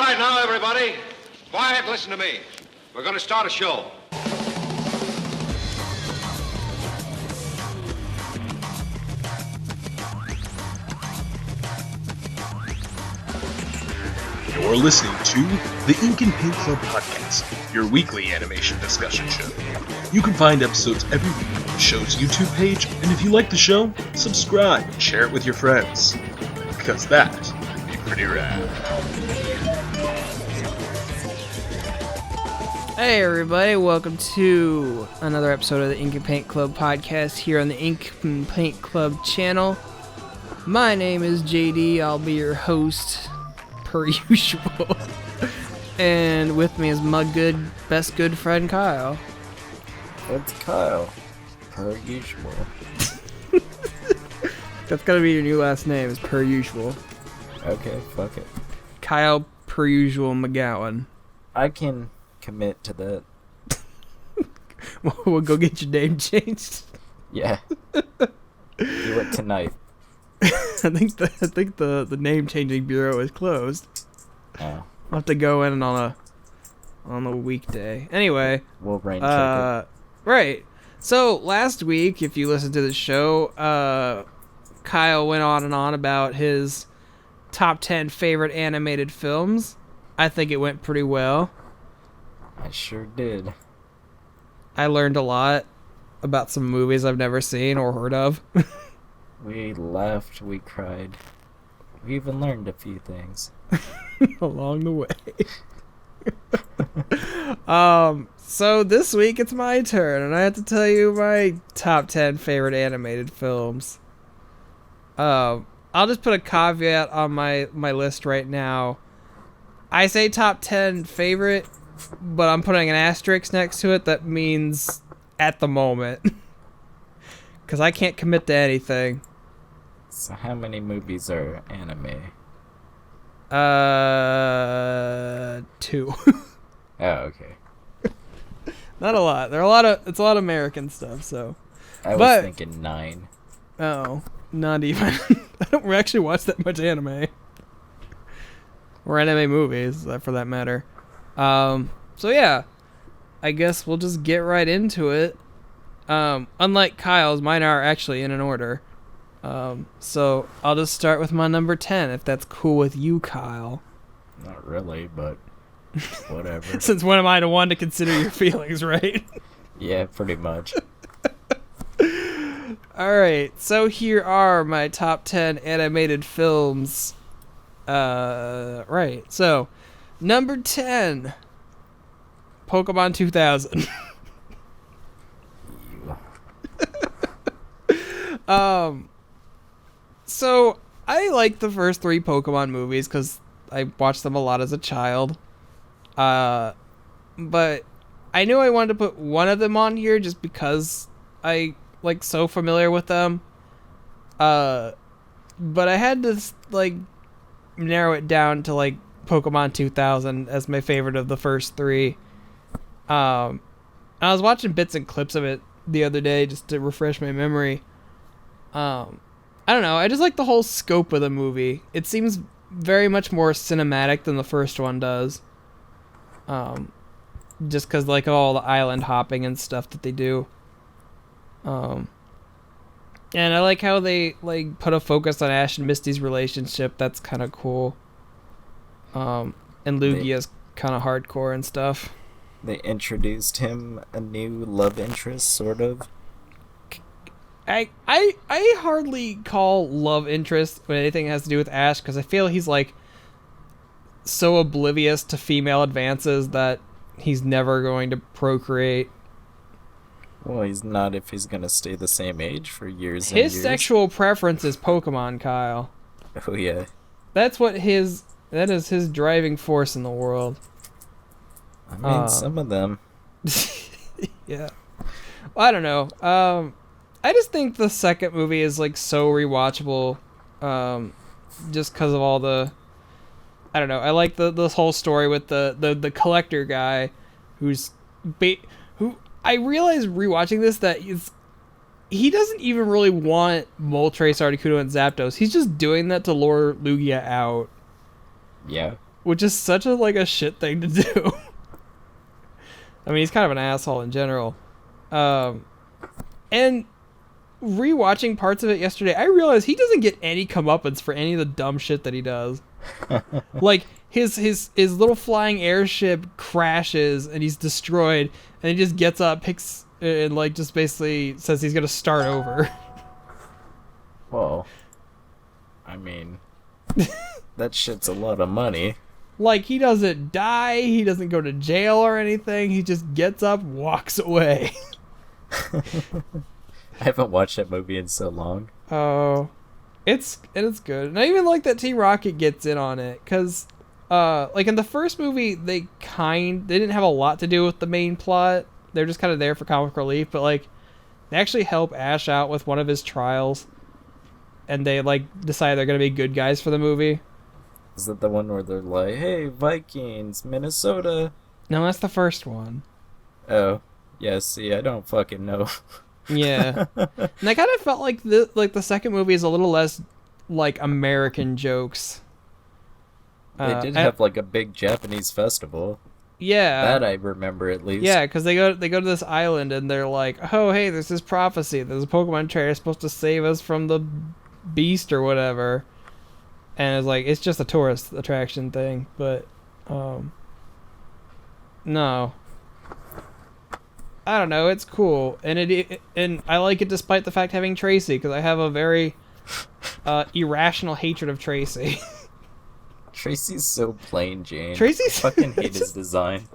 right, now, everybody. Quiet, listen to me. We're going to start a show. You're listening to the Ink and Paint Club Podcast, your weekly animation discussion show. You can find episodes every week on the show's YouTube page, and if you like the show, subscribe and share it with your friends. Because that would be pretty rad. Hey everybody, welcome to another episode of the Ink and Paint Club Podcast here on the Ink and Paint Club channel. My name is JD, I'll be your host per usual. And with me is my best good friend Kyle. It's Kyle, per usual. That's gotta be your new last name, is per usual. Okay, fuck it. Kyle per usual McGowan. I can commit to that. We'll go get your name changed. Yeah. Do it tonight. I think the name changing bureau is closed. Oh. I'll have to go in on a weekday. Anyway. We'll rain check Right. So last week, if you listened to the show, Kyle went on and on about his top 10 favorite animated films. I think it went pretty well. I sure did. I learned a lot about some movies I've never seen or heard of. We laughed, we cried. We even learned a few things. Along the way. So this week it's my turn, and I have to tell you my top 10 favorite animated films. I'll just put a caveat on my list right now. I say top 10 favorite, but I'm putting an asterisk next to it that means at the moment. Because I can't commit to anything. So how many movies are anime? 2. Oh, okay. Not a lot. It's a lot of American stuff, so. I was thinking 9. Oh, not even. I don't actually watch that much anime. Or anime movies, for that matter. So yeah. I guess we'll just get right into it. Unlike Kyle's, mine are actually in an order. So I'll just start with my number 10, if that's cool with you, Kyle. Not really, but whatever. Since when am I the one to consider your feelings, right? Yeah, pretty much. Alright, so here are my top 10 animated films. Right, so, number 10, Pokemon 2000. So, I like the first 3 Pokemon movies because I watched them a lot as a child. But I knew I wanted to put one of them on here just because I, so familiar with them. But I had to, narrow it down to, Pokemon 2000 as my favorite of the first 3. I was watching bits and clips of it the other day just to refresh my memory. I don't know, I just like the whole scope of the movie. It seems very much more cinematic than the first one does. Just because, all the island hopping and stuff that they do. And I like how they, put a focus on Ash and Misty's relationship. That's kind of cool. And Lugia's kind of hardcore and stuff. They introduced him a new love interest, sort of. I hardly call love interest when anything has to do with Ash, because I feel he's, so oblivious to female advances that he's never going to procreate. Well, he's not if he's gonna stay the same age for years and years. His sexual preference is Pokemon, Kyle. Oh, yeah. That is his driving force in the world. I mean, some of them. Yeah. Well, I don't know. I just think the second movie is so rewatchable, just because of all the. I don't know. I like this whole story with the collector guy, who I realized rewatching this that he doesn't even really want Moltres, Articuno, and Zapdos. He's just doing that to lure Lugia out. Yeah. which is such a like a shit thing to do. I mean, he's kind of an asshole in general. And rewatching parts of it yesterday, I realized he doesn't get any comeuppance for any of the dumb shit that he does. Like his little flying airship crashes and he's destroyed, and he just gets up, picks, and like just basically says he's gonna start over. Well, I mean, that shit's a lot of money. Like, he doesn't die, he doesn't go to jail or anything, he just gets up, walks away. I haven't watched that movie in so long. Oh, it's good. And I even like that Team Rocket gets in on it, because, like, in the first movie, they didn't have a lot to do with the main plot. They're just kind of there for comic relief, but, like, they actually help Ash out with one of his trials, and they, like, decide they're going to be good guys for the movie. Is that the one where they're like, hey, Vikings, Minnesota? No, that's the first one. Oh, yeah, see, I don't fucking know. Yeah. And I kind of felt like the second movie is a little less, like, American jokes. They did have, like, a big Japanese festival. Yeah. That I remember, at least. Yeah, because they go to this island, and they're like, oh, hey, there's this prophecy. There's a Pokemon trainer supposed to save us from the beast or whatever. And it's like, it's just a tourist attraction thing, but, no. I don't know, it's cool, and and I like it despite the fact having Tracy, because I have a very, irrational hatred of Tracy. Tracy's so plain Jane. Tracy's... I fucking hate his design.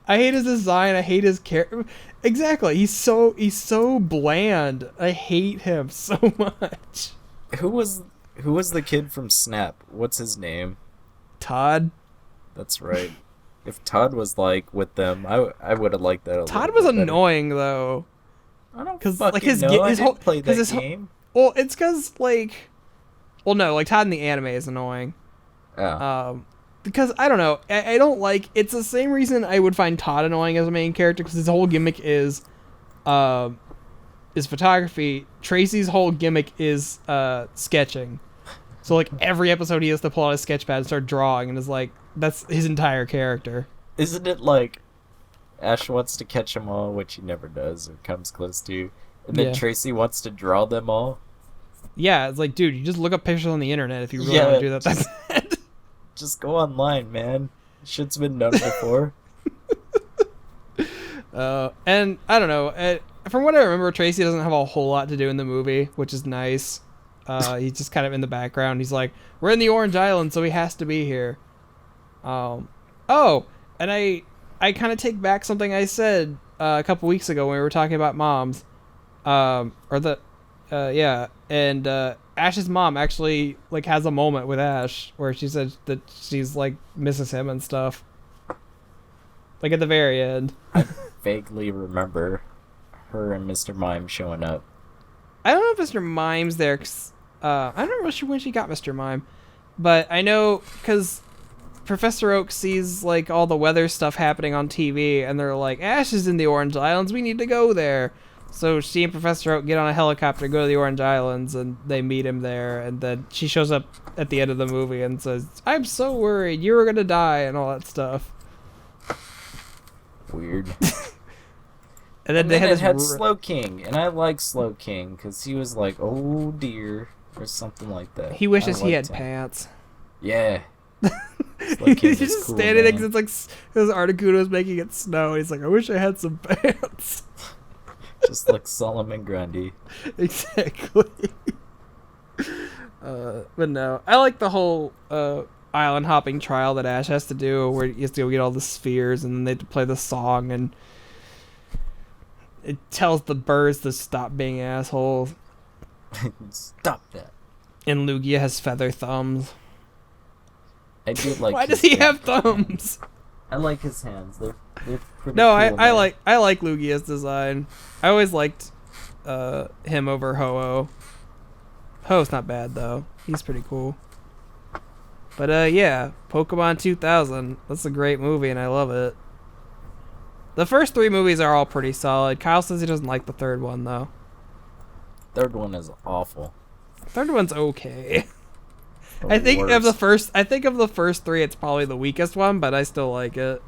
I hate his design, I hate his character. Exactly, he's so bland. I hate him so much. Who was the kid from Snap? What's his name? Todd. That's right. If Todd was like with them, I would have liked that. Todd was annoying though. I don't 'cause, fucking like, his know. his I whole didn't play that his game. Well, it's because like, well, no, like Todd in the anime is annoying. Oh. Because I don't know, I don't like. It's the same reason I would find Todd annoying as a main character, because his whole gimmick is photography. Tracy's whole gimmick is sketching. So like every episode he has to pull out his sketch pad and start drawing, and is like, that's his entire character. Isn't it like Ash wants to catch them all, which he never does or comes close to, and then Yeah. Tracy wants to draw them all? Yeah, it's like, dude, you just look up pictures on the internet if you really want to do that. That's it. Just go online, man. Shit's been done before. And I don't know. From what I remember, Tracy doesn't have a whole lot to do in the movie, which is nice. He's just kind of in the background. He's like, we're in the Orange Island, so he has to be here. Oh, and I kind of take back something I said a couple weeks ago when we were talking about moms. And Ash's mom actually like has a moment with Ash where she said that she's like misses him and stuff. Like at the very end. I vaguely remember her and Mr. Mime showing up. I don't know if Mr. Mime's there, 'cause, I don't know when she got Mr. Mime, but I know because Professor Oak sees like all the weather stuff happening on TV, and they're like, Ash is in the Orange Islands, we need to go there. So she and Professor Oak get on a helicopter, go to the Orange Islands, and they meet him there, and then she shows up at the end of the movie and says, I'm so worried, you were gonna die, and all that stuff. Weird. And then And they then had it this had Slow King, and I like Slow King because he was like, "Oh dear," or something like that. he wishes I he had liked him. pants. Yeah. Slow King He's was just cool, standing there man. because it's like his Articuno's making it snow. He's like, I wish I had some pants. Just like Solomon Grundy. Exactly. But no, I like the whole island hopping trial that Ash has to do, where he has to go get all the spheres, and then they have to play the song, and it tells the birds to stop being assholes. Stop that. And Lugia has feather thumbs. I do like. Why does his he hand. have thumbs? I like his hands. They're pretty. No, cool, I man. like Lugia's design. I always liked him over Ho-Oh. Ho-Oh's not bad though. He's pretty cool. But yeah, Pokemon 2000. That's a great movie and I love it. The first 3 movies are all pretty solid. Kyle says he doesn't like the third one though. Third one is awful. Third one's okay. I think of the Worst. first. I think of the first three, it's probably the weakest one, but I still like it.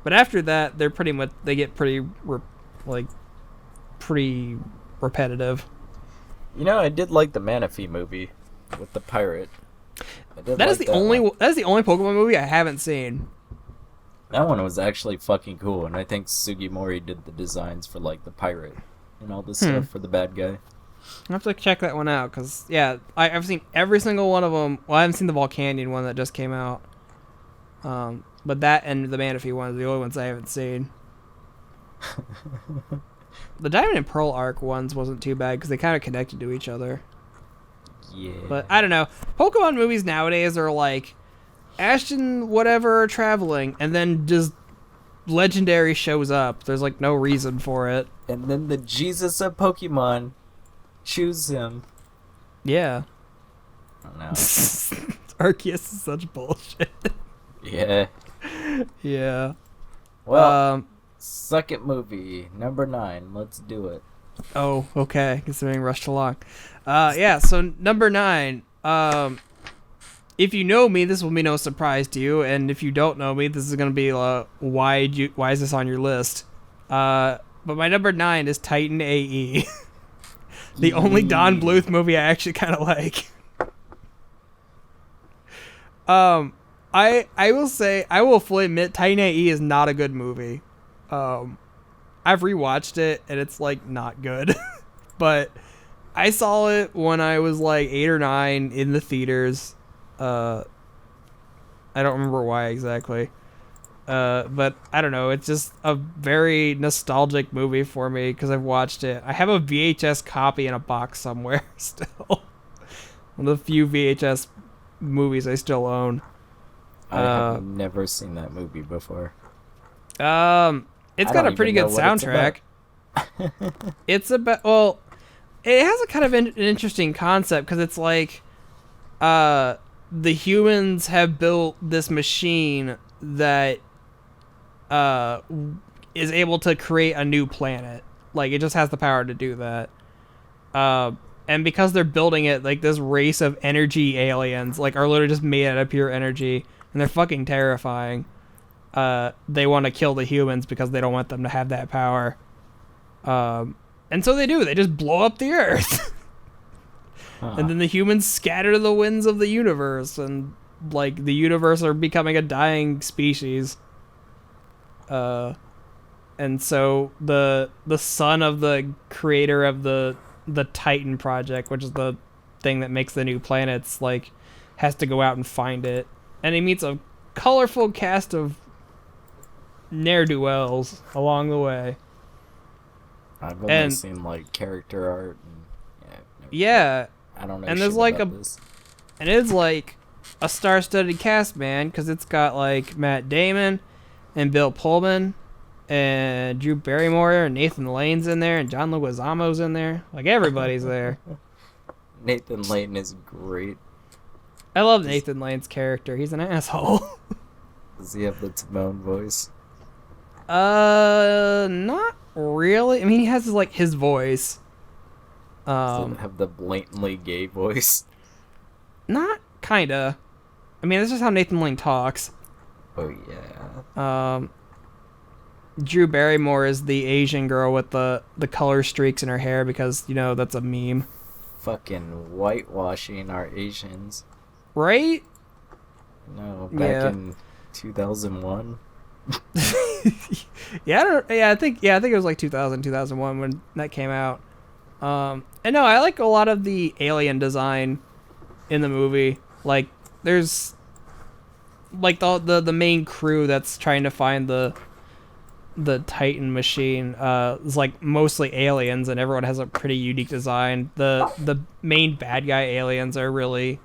But after that, they're pretty much they get pretty pretty repetitive. You know, I did like the Manaphy movie with the pirate. I did That like is the that only one. that is the only Pokemon movie I haven't seen. That one was actually fucking cool, and I think Sugimori did the designs for like the pirate and all this stuff for the bad guy. I have to check that one out because I've seen every single one of them. Well, I haven't seen the Volcanion one that just came out. But that and the Manaphy one are the only ones I haven't seen. The Diamond and Pearl arc ones wasn't too bad because they kind of connected to each other. Yeah. But I don't know. Pokemon movies nowadays are like Ashton whatever traveling, and then just Legendary shows up. There's like no reason for it. And then the Jesus of Pokemon choose him. Yeah. I don't know. Arceus is such bullshit. Yeah. Yeah. Well, second movie, number 9. Let's do it. Oh, okay. Considering rushed along. Yeah. So number 9. If you know me, this will be no surprise to you, and if you don't know me, this is gonna be why is this on your list? But my number 9 is Titan AE, the only Don Bluth movie I actually kind of like. I will say I will fully admit Titan AE is not a good movie. I've rewatched it and it's like not good, but I saw it when I was like 8 or 9 in the theaters. I don't remember why exactly. But I don't know. It's just a very nostalgic movie for me because I've watched it. I have a VHS copy in a box somewhere still. One of the few VHS movies I still own. I have never seen that movie before. It's I got don't a pretty even good know what it's soundtrack. It's about it has a kind of an interesting concept because it's like, the humans have built this machine that is able to create a new planet. Like it just has the power to do that. And because they're building it, like this race of energy aliens, like are literally just made out of pure energy, and they're fucking terrifying. They want to kill the humans because they don't want them to have that power. And so they do. They just blow up the Earth. And then the humans scatter the winds of the universe, and like the universe are becoming a dying species. And so the son of the creator of the Titan project, which is the thing that makes the new planets, like has to go out and find it. And he meets a colorful cast of ne'er-do-wells along the way. I've only seen like character art. And, Yeah. I don't know. And there's shit like about this. And it's like a star-studded cast, man, because it's got like Matt Damon and Bill Pullman and Drew Barrymore and Nathan Lane's in there and John Leguizamo's in there. Like everybody's there. Nathan Lane is great. I love Nathan Lane's character. He's an asshole. Does he have the Timon voice? Not really. I mean, he has like his voice. Does it have the blatantly gay voice? Not kinda. I mean, that's just how Nathan Lane talks. Oh yeah. Drew Barrymore is the Asian girl with the color streaks in her hair because, you know, that's a meme. Fucking whitewashing our Asians. Right? No, back in 2001. I think it was like 2000, 2001 when that came out. And no, I like a lot of the alien design in the movie. Like there's like the main crew that's trying to find the Titan machine is like mostly aliens, and everyone has a pretty unique design. The main bad guy aliens are really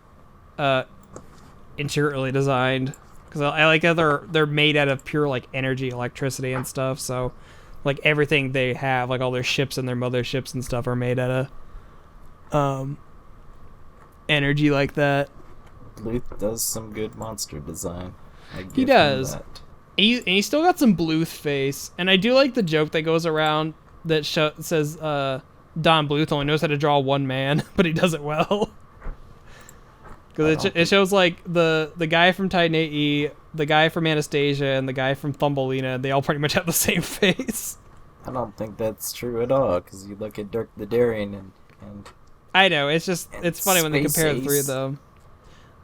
intricately designed because I like how they're made out of pure like energy, electricity and stuff. So like everything they have, like all their ships and their motherships and stuff, are made out of energy like that. Bluth does some good monster design. He does. And he's still got some Bluth face, and I do like the joke that goes around that says Don Bluth only knows how to draw one man, but he does it well. Because it shows like the guy from Titan AE, the guy from Anastasia, and the guy from Thumbelina. They all pretty much have the same face. I don't think that's true at all, because you look at Dirk the Daring and I know, it's funny when they Space compare the three of Ace. them.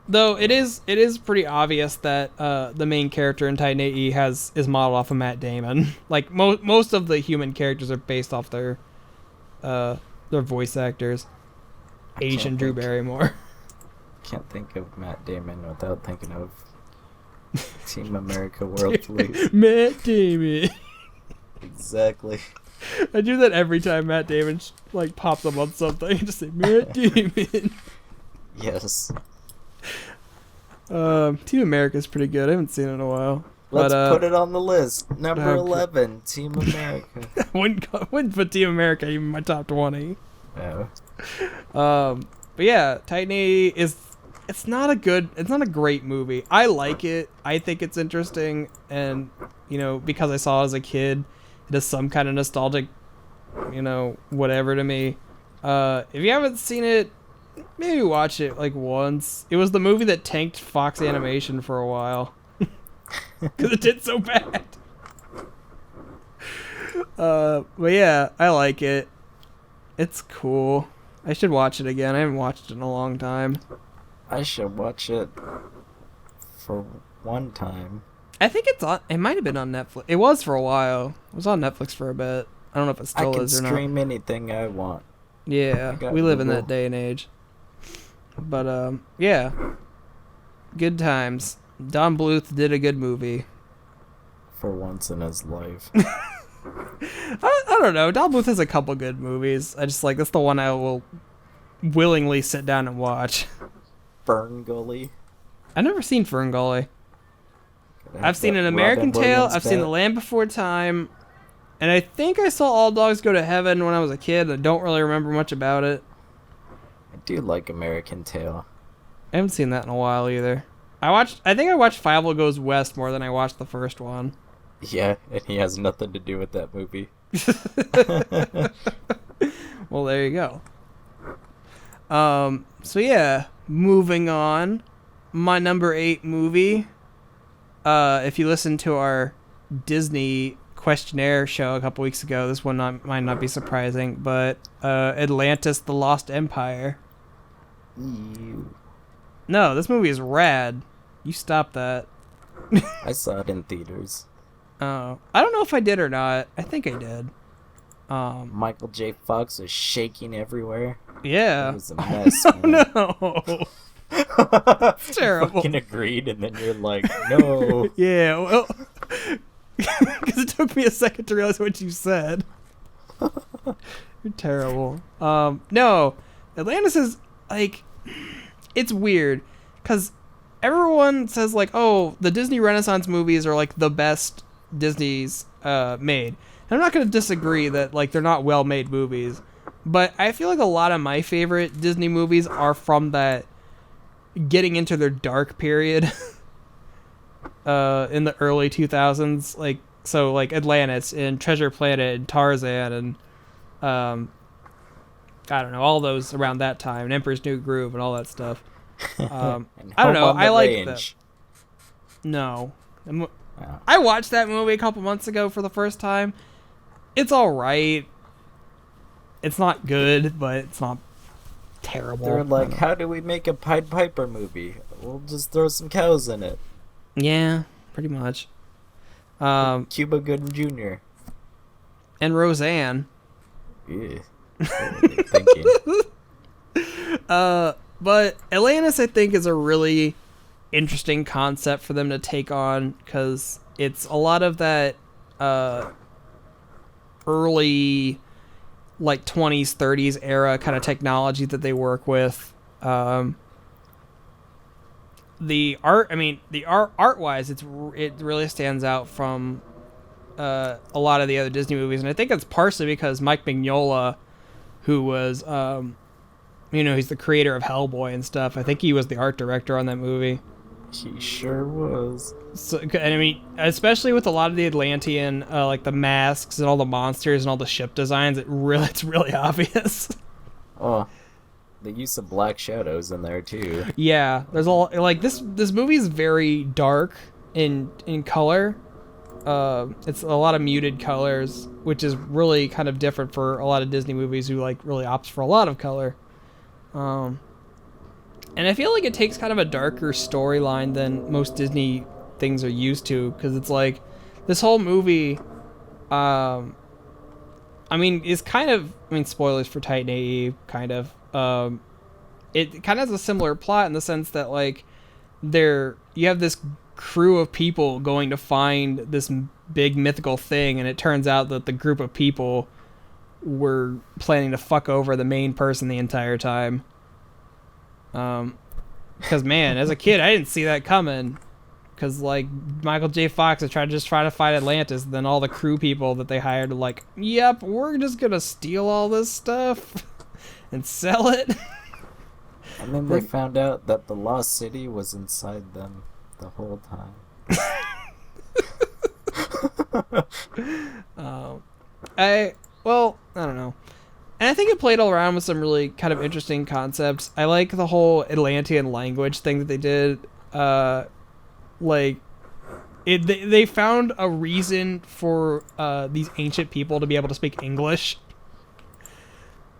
Though it is pretty obvious that the main character in Titan AE is modeled off of Matt Damon. Like most of the human characters are based off their voice actors. Asian Drew Barrymore. Can't think of Matt Damon without thinking of Team America World Police. Matt Damon. Exactly. I do that every time Matt Damon like pops up on something. I just say Matt Damon. Yes. Team America's pretty good. I haven't seen it in a while. Let's But, put it on the list. Number okay. 11, Team America. wouldn't put Team America even in my top 20. Oh. But yeah, Titan AE it's not a great movie. I like it. I think it's interesting, and because I saw it as a kid, it is some kind of nostalgic, whatever to me. If you haven't seen it, maybe watch it like once. It was the movie that tanked Fox Animation for a while because it did so bad. But yeah, I like it. It's cool. I should watch it again. I haven't watched it in a long time. I should watch it for one time. I think it might have been on Netflix. It was for a while. It was on Netflix for a bit. I don't know if it I still can is or not. stream anything I want. Yeah, I got we live in Google. that day and age. But yeah, good times. Don Bluth did a good movie. For once in his life. I don't know. Don Bluth has a couple good movies. I just that's the one I will willingly sit down and watch. Fern Gully. I've never seen Ferngully. Gotta I've have seen that An American Robin Tale. Williams I've seen The back. Land Before Time. And I think I saw All Dogs Go to Heaven when I was a kid. I don't really remember much about it. I do like American Tail. I haven't seen that in a while either. I think I watched Fievel Goes West more than I watched the first one. Yeah, and he has nothing to do with that movie. Well, there you go. So yeah, moving on. My number 8 movie. If you listen to our Disney questionnaire show a couple weeks ago, this one might not be surprising, but Atlantis: The Lost Empire. Ew. No, this movie is rad. You stop that. I saw it in theaters. Oh, I don't know if I did or not. I think I did. Michael J. Fox was shaking everywhere. Yeah. It was a mess, Oh man. no. It's terrible. Fucking agreed, and then you're like, no. Yeah, well, because it took me a second to realize what you said. You're terrible. No, Atlantis is it's weird because everyone says oh, the Disney Renaissance movies are the best Disney's made. And I'm not going to disagree that they're not well-made movies, but I feel like a lot of my favorite Disney movies are from that getting into their dark period in the early 2000s, so Atlantis and Treasure Planet and Tarzan and I don't know, all those around that time, and Emperor's New Groove and all that stuff. And I don't Home know, on the I like Range. No. Oh. I watched that movie a couple months ago for the first time. It's alright. It's not good, but it's not terrible. They're like, how do we make a Pied Piper movie? We'll just throw some cows in it. Yeah, pretty much. Cuba Gooding Jr. And Roseanne. Yeah. What were they thinking? But Atlantis, I think, is a really interesting concept for them to take on because it's a lot of that early 20s 30s era kind of technology that they work with. The art wise, it really stands out from a lot of the other Disney movies, and I think it's partially because Mike Mignola, who was he's the creator of Hellboy and stuff. I think he was the art director on that movie. He sure was. So, and especially with a lot of the Atlantean, the masks and all the monsters and all the ship designs, it's really obvious. Oh, the use of black shadows in there too. Yeah, there's all like this movie is very dark in color. It's a lot of muted colors, which is really kind of different for a lot of Disney movies who like really opts for a lot of color. And I feel like it takes kind of a darker storyline than most Disney things are used to, because it's like this whole movie, I mean, is kind of, I mean, spoilers for Titan AE, kind of. It kind of has a similar plot in the sense that like you have this crew of people going to find this big mythical thing, and it turns out that the group of people were planning to fuck over the main person the entire time. Because man, as a kid, I didn't see that coming. Because like Michael J. Fox is trying to fight Atlantis, and then all the crew people that they hired are like, "Yep, we're just gonna steal all this stuff and sell it." And then they found out that the Lost City was inside them the whole time. I don't know. And I think it played all around with some really kind of interesting concepts. I like the whole Atlantean language thing that they did. They found a reason for these ancient people to be able to speak English.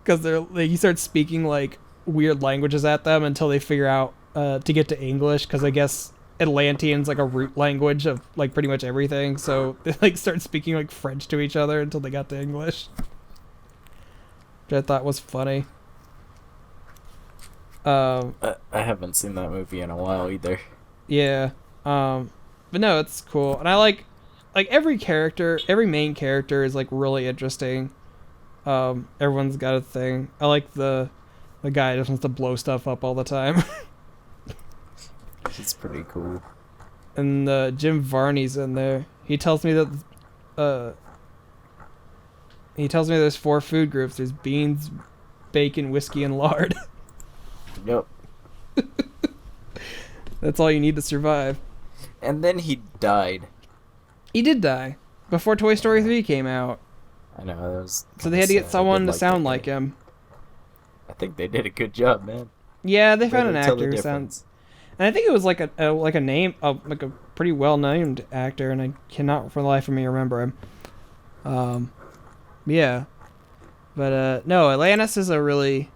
Because you start speaking like weird languages at them until they figure out to get to English, because I guess Atlantean's like a root language of like pretty much everything, so they like start speaking like French to each other until they got to English, which I thought was funny. I haven't seen that movie in a while either. Yeah, but no, it's cool, and I like every main character is like really interesting. Everyone's got a thing. I like the guy who just wants to blow stuff up all the time. He's pretty cool. And Jim Varney's in there. He tells me that there's 4 food groups. There's beans, bacon, whiskey, and lard. Yep. That's all you need to survive. And then he died. He did die before Toy Story 3 came out. I know, that was So they had to get someone to sound like him. I think they did a good job, man. Yeah, they found an Tell the actor who difference. sounds. And I think it was like a name, like a pretty well named actor, and I cannot for the life of me remember him. Yeah, but no, Atlantis is I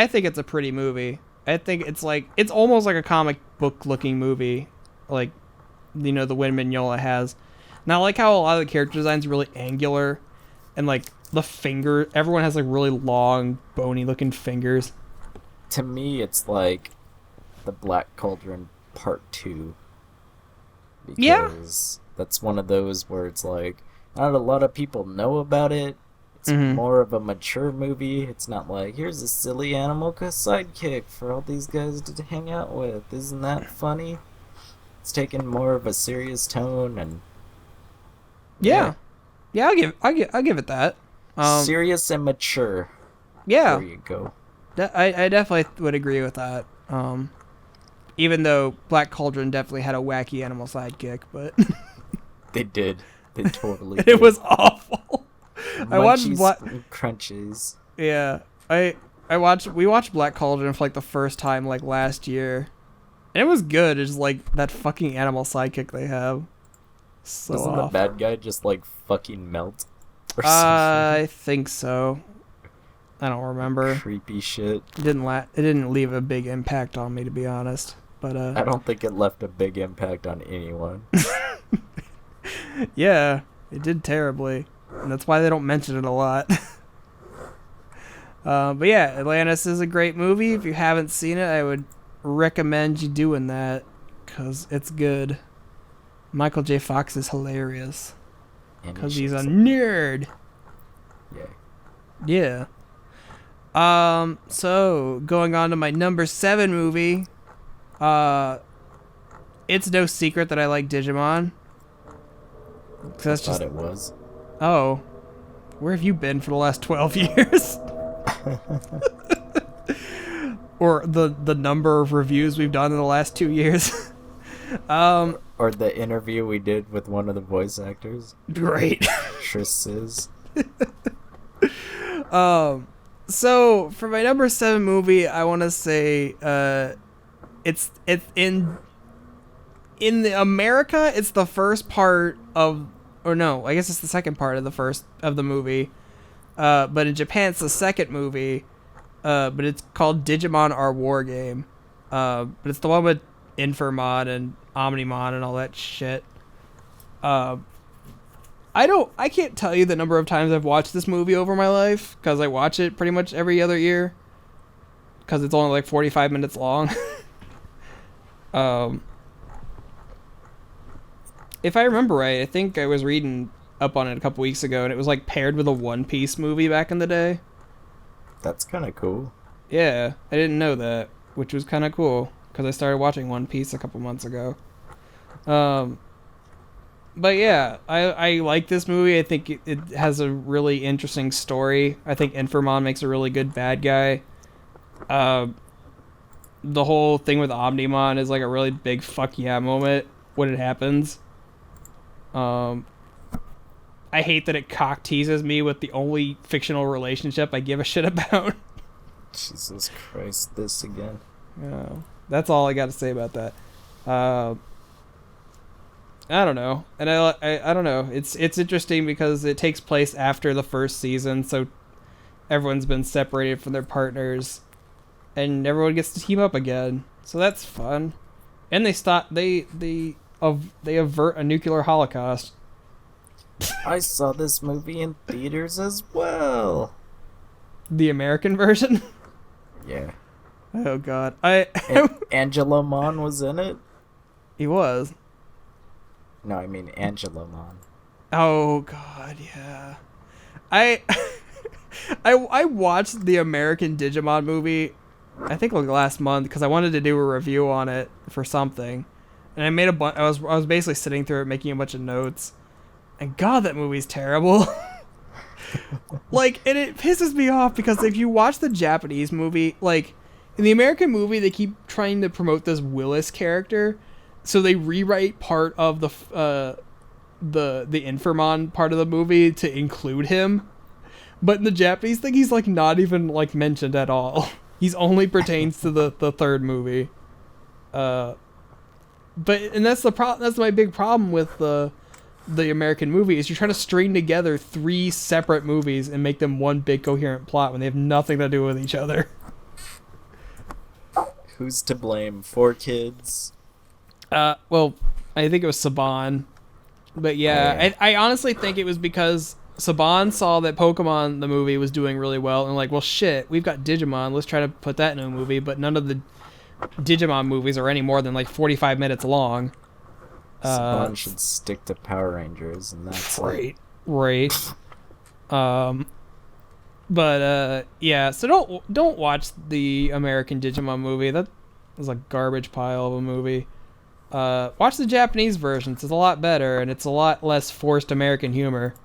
think it's a pretty movie. I think it's almost like a comic book looking movie, like, you know, the Win Mignola has. Now, I like how a lot of the character designs are really angular, and like the finger, everyone has like really long, bony looking fingers. To me, it's like the Black Cauldron Part 2. Because that's one of those where it's like, not a lot of people know about it. It's more of a mature movie. It's not like, here's a silly animal sidekick for all these guys to hang out with. Isn't that funny? It's taken more of a serious tone, and Yeah, I'll give it that. Serious and mature. Yeah, There you go. I definitely would agree with that. Even though Black Cauldron definitely had a wacky animal sidekick, but They did. They totally it did. was awful. I watched Munchies, Crunches. Yeah, we watched Black Cauldron for like the first time like last year, and it was good. It's like that fucking animal sidekick they have. So Doesn't off. the bad guy just like fucking melt? Or something? I think so. I don't remember. Creepy shit. It didn't leave a big impact on me, to be honest. But I don't think it left a big impact on anyone. yeah, it did terribly, and that's why they don't mention it a lot. But yeah, Atlantis is a great movie. If you haven't seen it, I would recommend you doing that, because it's good. Michael J. Fox is hilarious And because he he's a shoots nerd. Yeah. Yeah. So going on to my number 7 movie. It's no secret that I like Digimon. 'Cause that's I just thought it was. Oh, where have you been for the last 12 years? Or the number of reviews we've done in the last 2 years. Or the interview we did with one of the voice actors. Great. Triss is. So for my number 7 movie, I want to say it's in the America. It's the first part of, or no, I guess it's the second part of the first of the movie. But in Japan, it's the second movie. But it's called Digimon Our War Game. But it's the one with Infamon and Omnimon and all that shit. I can't tell you the number of times I've watched this movie over my life, because I watch it pretty much every other year, because it's only like 45 minutes long. If I remember right, I think I was reading up on it a couple weeks ago, and it was like paired with a One Piece movie back in the day. That's kind of cool. Yeah, I didn't know that, which was kind of cool, because I started watching One Piece a couple months ago. But yeah, I like this movie. I think it has a really interesting story. I think Infamon makes a really good bad guy. The whole thing with Omnimon is like a really big fuck yeah moment when it happens. I hate that it cock teases me with the only fictional relationship I give a shit about. Jesus Christ, this again. Yeah, that's all I got to say about that. I don't know, and I don't know. It's interesting because it takes place after the first season, so everyone's been separated from their partners, and everyone gets to team up again. So that's fun, and they avert a nuclear holocaust. I saw this movie in theaters as well. The American version. Yeah. Oh God, Angela Mon was in it. He was. No, I mean Angela Mon. Oh God, yeah. I watched the American Digimon movie, I think like last month, because I wanted to do a review on it for something, and I made I was basically sitting through it making a bunch of notes, and God, that movie's terrible. Like, and it pisses me off because if you watch the Japanese movie, like in the American movie, they keep trying to promote this Willis character. So they rewrite part of the Infamon part of the movie to include him, but in the Japanese thing, he's like not even like mentioned at all. He's only pertains to the third movie. But that's the that's my big problem with the American movie is you're trying to string together 3 separate movies and make them one big coherent plot when they have nothing to do with each other. Who's to blame? 4Kids. Well, I think it was Saban, but yeah, Oh, yeah. I honestly think it was because Saban saw that Pokemon the movie was doing really well, and like, well, shit, we've got Digimon, let's try to put that in a movie. But none of the Digimon movies are any more than like 45 minutes long. Saban should stick to Power Rangers, and that's right. But yeah, so don't watch the American Digimon movie. That was a garbage pile of a movie. Watch the Japanese versions. It's a lot better, and it's a lot less forced American humor.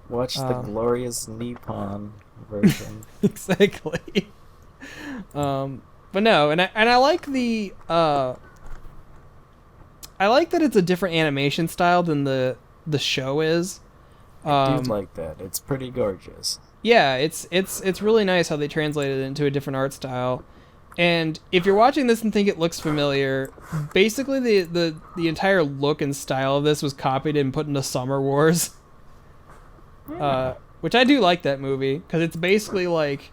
Watch the glorious Nippon version. Exactly. But no, and I like the I like that it's a different animation style than the show is. I do like that. It's pretty gorgeous. Yeah, it's really nice how they translated it into a different art style. And if you're watching this and think it looks familiar, basically the entire look and style of this was copied and put into Summer Wars. Which I do like that movie, because it's basically like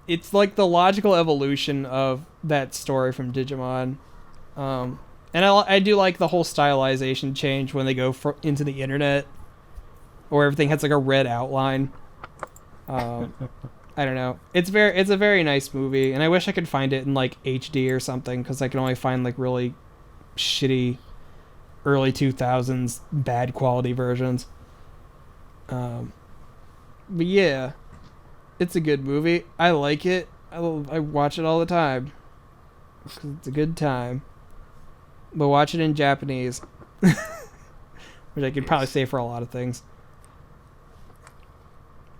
it's like the logical evolution of that story from Digimon. And I do like the whole stylization change when they go into the internet, where everything has like a red outline. I don't know. It's a very nice movie, and I wish I could find it in like HD or something, because I can only find like really shitty early 2000s bad quality versions. But yeah, it's a good movie. I like it. I watch it all the time, 'cause it's a good time. But watch it in Japanese, which I could probably say for a lot of things.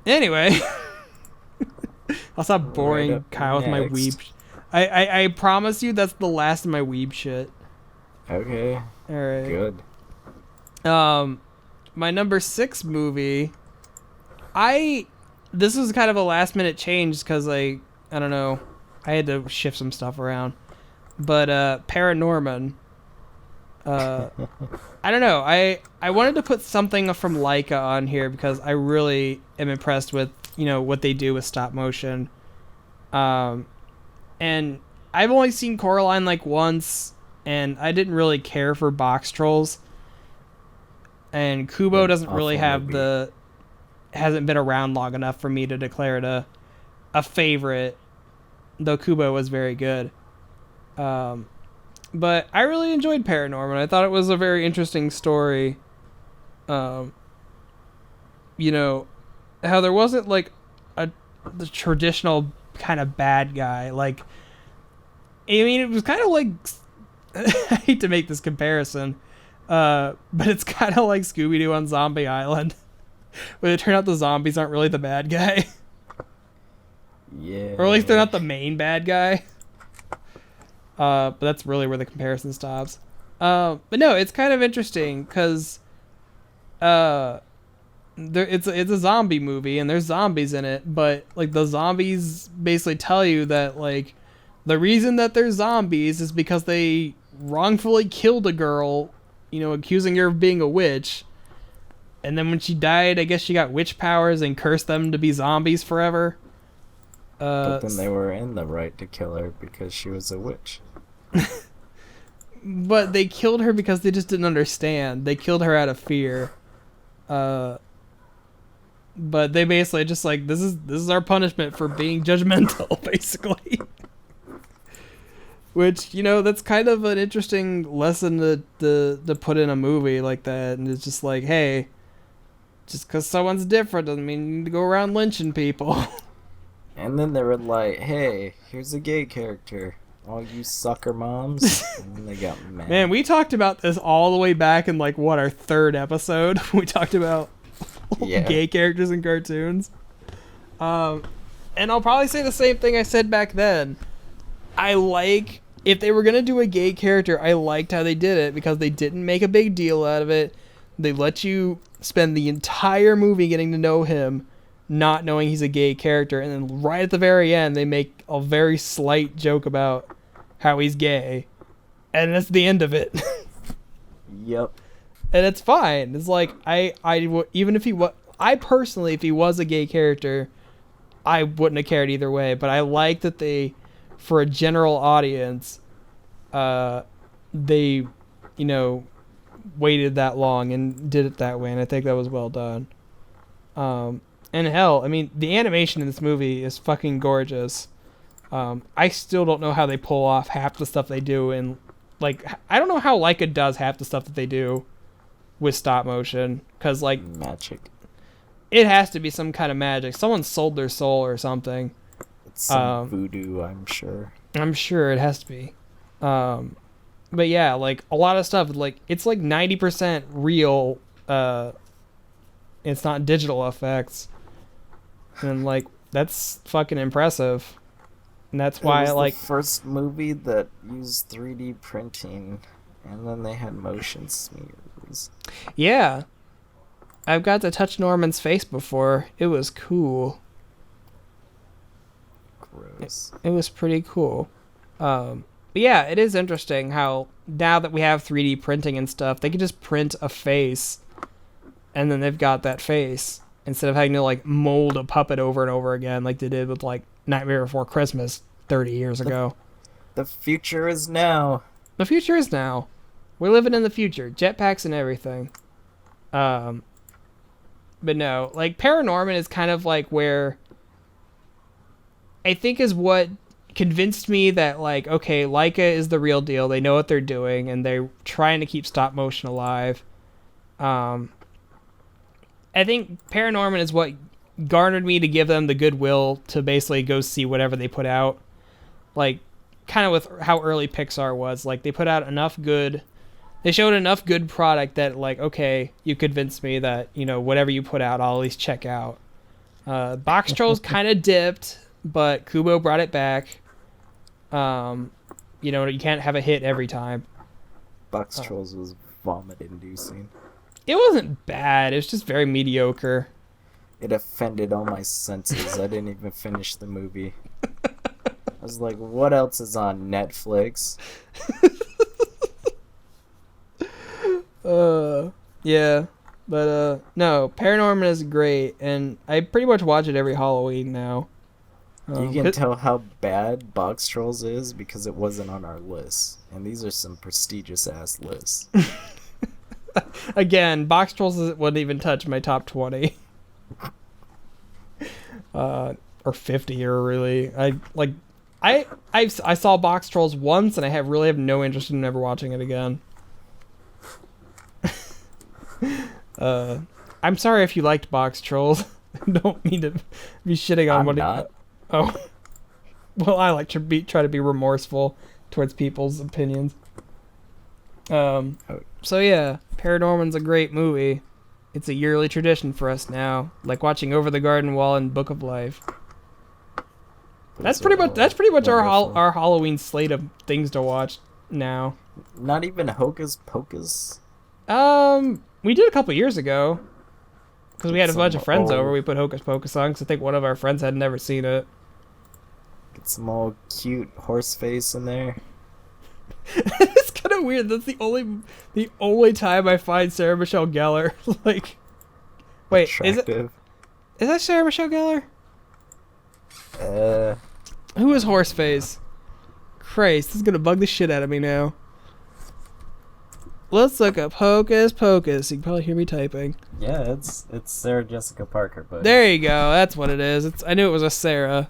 Anyway. I'll stop boring Right Kyle with my next. weeb. I promise you that's the last of my weeb shit. Okay, Alright. good. My number 6 movie, I this was kind of a last minute change because I don't know, I had to shift some stuff around. But Paranorman, I don't know. I wanted to put something from Laika on here because I really am impressed with, what they do with stop motion. And I've only seen Coraline like once, and I didn't really care for Box Trolls. And Kubo doesn't really have hasn't been around long enough for me to declare it a favorite, though Kubo was very good. But I really enjoyed Paranorman. I thought it was a very interesting story. How there wasn't like the traditional kind of bad guy. Like, I mean, it was kind of like I hate to make this comparison, but it's kind of like Scooby-Doo on Zombie Island, where it turned out the zombies aren't really the bad guy. Yeah. Or at least they're not the main bad guy. But that's really where the comparison stops. But no, it's kind of interesting because it's a zombie movie and there's zombies in it, but like the zombies basically tell you that like the reason that they're zombies is because they wrongfully killed a girl, accusing her of being a witch. And then when she died, I guess she got witch powers and cursed them to be zombies forever. But then they were in the right to kill her because she was a witch. But they killed her because they just didn't understand. They killed her out of fear. But they basically just like, this is our punishment for being judgmental, basically. Which, that's kind of an interesting lesson to put in a movie like that. And it's just like, hey, just because someone's different doesn't mean you need to go around lynching people. And then they were like, hey, here's a gay character. All you sucker moms. And then they got mad. Man, we talked about this all the way back in like our third episode. We talked about gay characters in cartoons. And I'll probably say the same thing I said back then. If they were going to do a gay character, I liked how they did it because they didn't make a big deal out of it. They let you spend the entire movie getting to know him, not knowing he's a gay character, and then right at the very end, they make a very slight joke about how he's gay, and that's the end of it. Yep. And it's fine. It's like, even if if he was a gay character, I wouldn't have cared either way, but I like that they, for a general audience, they, waited that long and did it that way, and I think that was well done. And hell, I mean, the animation in this movie is fucking gorgeous. I still don't know how they pull off half the stuff they do, and like, I don't know how Laika does half the stuff that they do with stop motion, because like, magic. It has to be some kind of magic. Someone sold their soul or something. It's some voodoo, I'm sure. I'm sure it has to be. But yeah, like a lot of stuff, like it's like 90% real. It's not digital effects. And like that's fucking impressive, and that's why it was I like the first movie that used 3D printing, and then they had motion smears. Yeah, I've got to touch Norman's face before. It was cool. Gross. It was pretty cool. But yeah, it is interesting how now that we have 3D printing and stuff, they can just print a face, and then they've got that face. Instead of having to like mold a puppet over and over again like they did with like Nightmare Before Christmas 30 years ago. The future is now. The future is now. We're living in the future. Jetpacks and everything. But no, like Paranorman is kind of like where I think is what convinced me that like, okay, Laika is the real deal. They know what they're doing and they're trying to keep stop motion alive. I think Paranorman is what garnered me to give them the goodwill to basically go see whatever they put out. Like, kind of with how early Pixar was. Like, they put out enough good... They showed enough good product that, like, okay, you convinced me that, whatever you put out, I'll at least check out. Box Trolls kind of dipped, but Kubo brought it back. You can't have a hit every time. Box Trolls was vomit-inducing. It wasn't bad. It was just very mediocre. It offended all my senses. I didn't even finish the movie. I was like, what else is on Netflix? Yeah. But, no, Paranorman is great, and I pretty much watch it every Halloween now. You can tell how bad Box Trolls is because it wasn't on our list. And these are some prestigious-ass lists. Again, Box Trolls wouldn't even touch my top 20. Or 50, or really. I saw Box Trolls once, and I really have no interest in ever watching it again. I'm sorry if you liked Box Trolls. I don't mean to be shitting on I'm not. Oh. Well, I like to try to be remorseful towards people's opinions. So yeah, Paranorman's a great movie. It's a yearly tradition for us now, like watching Over the Garden Wall and Book of Life. That's pretty much our Halloween slate of things to watch now. Not even Hocus Pocus? We did a couple years ago. Because we had a bunch of friends old- over, we put Hocus Pocus on, because I think one of our friends had never seen it. Get some old cute horse face in there. It's kind of weird. That's the only time I find Sarah Michelle Gellar. Like, wait, Attractive. is that Sarah Michelle Gellar? Who is Horseface? Christ, this is gonna bug the shit out of me now. Let's look up Hocus Pocus. You can probably hear me typing. Yeah, it's Sarah Jessica Parker, but There you go. That's what it is. I knew it was a Sarah.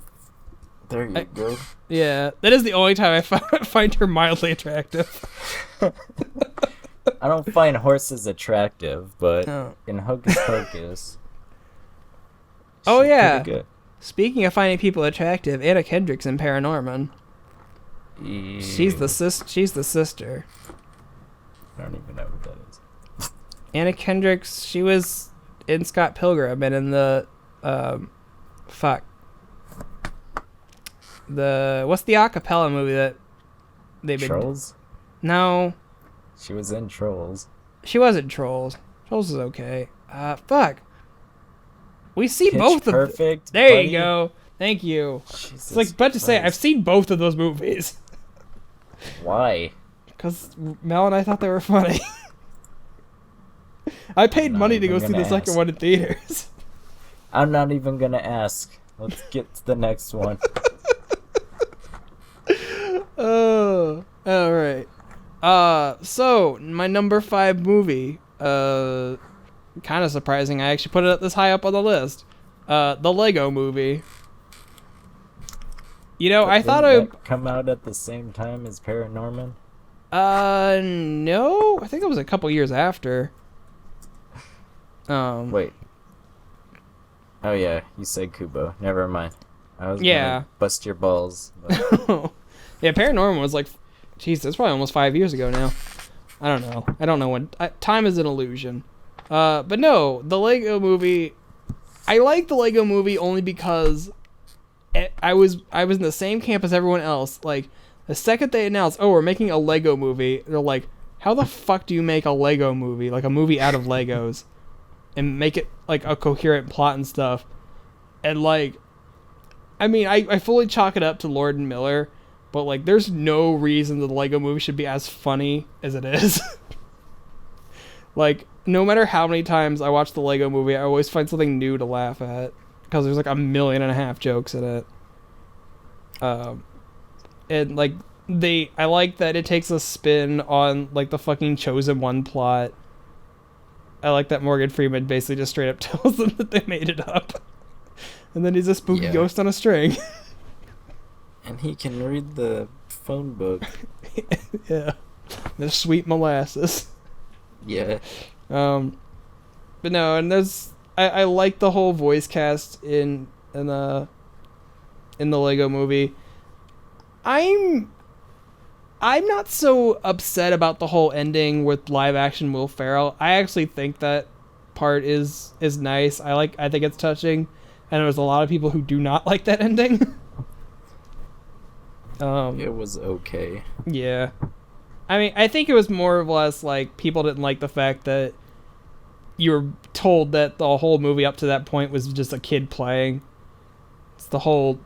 there you go. Yeah, that is the only time I find her mildly attractive. I don't find horses attractive, but No. in Hocus Pocus. Oh, she's yeah. pretty good. Speaking of finding people attractive, Anna Kendrick's in Paranorman. She's the sister. I don't even know who that is. Anna Kendrick, she was in Scott Pilgrim and in the what's the acapella movie that they've been Trolls? No, She was in Trolls. she wasn't Trolls. Trolls is okay. We see Pitch both of them. Perfect. There buddy. you go. Thank you. Jesus It's like about to say I've Christ. seen both of those movies Why? because Mel and I thought they were funny. I paid Not money to even go see the gonna second ask. one in theaters. I'm not even gonna ask. Let's get to the next one. Oh, all right. So my number 5 movie. Kind of surprising. I actually put it this high up on the list. The Lego Movie. You know, I thought Didn't that come out at the same time as Paranorman? no, I think it was a couple years after. Wait. Oh yeah, you said Kubo. Never mind. I was Yeah. gonna bust your balls. But Yeah, Paranorman was like, jeez, that's probably almost 5 years ago now. I don't know when. Time is an illusion. But no, the Lego Movie. I like the Lego Movie only because I was in the same camp as everyone else. Like the second they announced, oh, we're making a Lego Movie, they're like, how the fuck do you make a Lego Movie, like a movie out of Legos, and make it like a coherent plot and stuff? And like, I mean, I fully chalk it up to Lord and Miller. But, like, there's no reason the Lego Movie should be as funny as it is. Like, no matter how many times I watch the Lego Movie, I always find something new to laugh at. Because there's, like, 1.5 million jokes in it. And, like, I like that it takes a spin on, like, the fucking Chosen One plot. I like that Morgan Freeman basically just straight up tells them that they made it up. And then he's a spooky Yeah. ghost on a string. and he can read the phone book. Yeah. The sweet molasses. Yeah. But no, and I like the whole voice cast in the Lego Movie. I'm not so upset about the whole ending with live action Will Ferrell. I actually think that part is nice. I think it's touching, and there's a lot of people who do not like that ending. It was okay. Yeah. I mean, I think it was more or less like people didn't like the fact that you were told that the whole movie up to that point was just a kid playing. It's the whole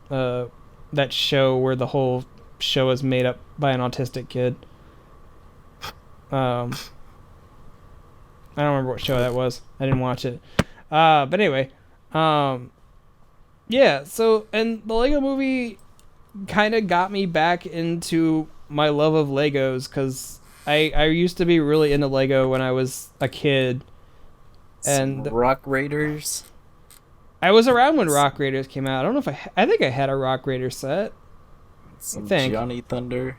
that show where the whole show is made up by an autistic kid. I don't remember what show that was. I didn't watch it. But anyway, yeah. So, and the Lego Movie kind of got me back into my love of Legos, because I used to be really into Lego when I was a kid. And Some Rock Raiders. I was around when Rock Raiders came out. I don't know if I think I had a Rock Raider set. Some think. Johnny Thunder.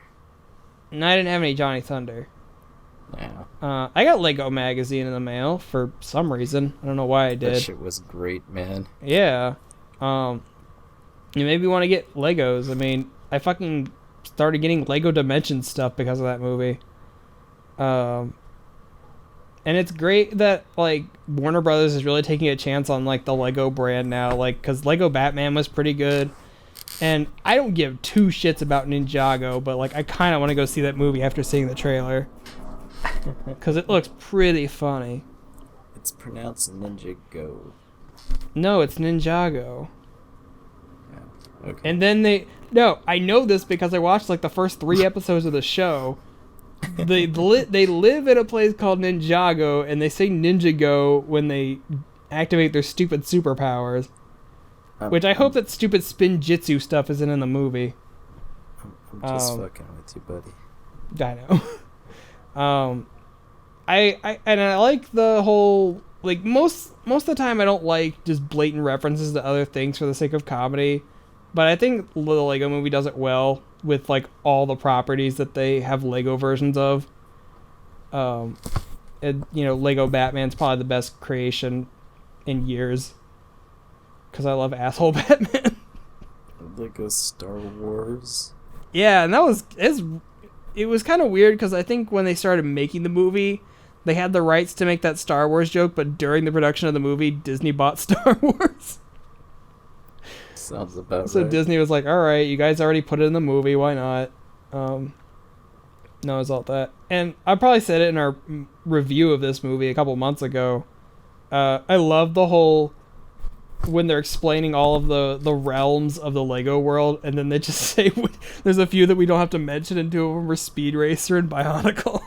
No, I didn't have any Johnny Thunder. Yeah. I got Lego magazine in the mail for some reason. I don't know why I did. That shit was great, man. Yeah. You maybe want to get Legos. I mean, I fucking started getting Lego Dimensions stuff because of that movie. And it's great that, like, Warner Brothers is really taking a chance on, like, the Lego brand now. Like, because Lego Batman was pretty good. And I don't give two shits about Ninjago, but, like, I kind of want to go see that movie after seeing the trailer. Because it looks pretty funny. It's pronounced Ninjago. No, it's Ninjago. Yeah. Okay. And then no, I know this because I watched, like, the first 3 episodes of the show. They live in a place called Ninjago, and they say Ninjago when they activate their stupid superpowers. Which I hope that stupid spin jitsu stuff isn't in the movie. I'm just fucking with you, buddy. I know. I like the whole, like, most of the time I don't like just blatant references to other things for the sake of comedy, but I think the Lego Movie does it well with, like, all the properties that they have Lego versions of. And, you know, Lego Batman's probably the best creation in years, because I love asshole Batman. Lego Star Wars. Yeah, and it was kind of weird, because I think when they started making the movie, they had the rights to make that Star Wars joke, but during the production of the movie, Disney bought Star Wars. Sounds about So right. Disney was like, alright, you guys already put it in the movie, why not? No result that. And I probably said it in our review of this movie a couple months ago. I love the whole, when they're explaining all of the realms of the Lego world, and then they just say, there's a few that we don't have to mention, and 2 of them are Speed Racer and Bionicle.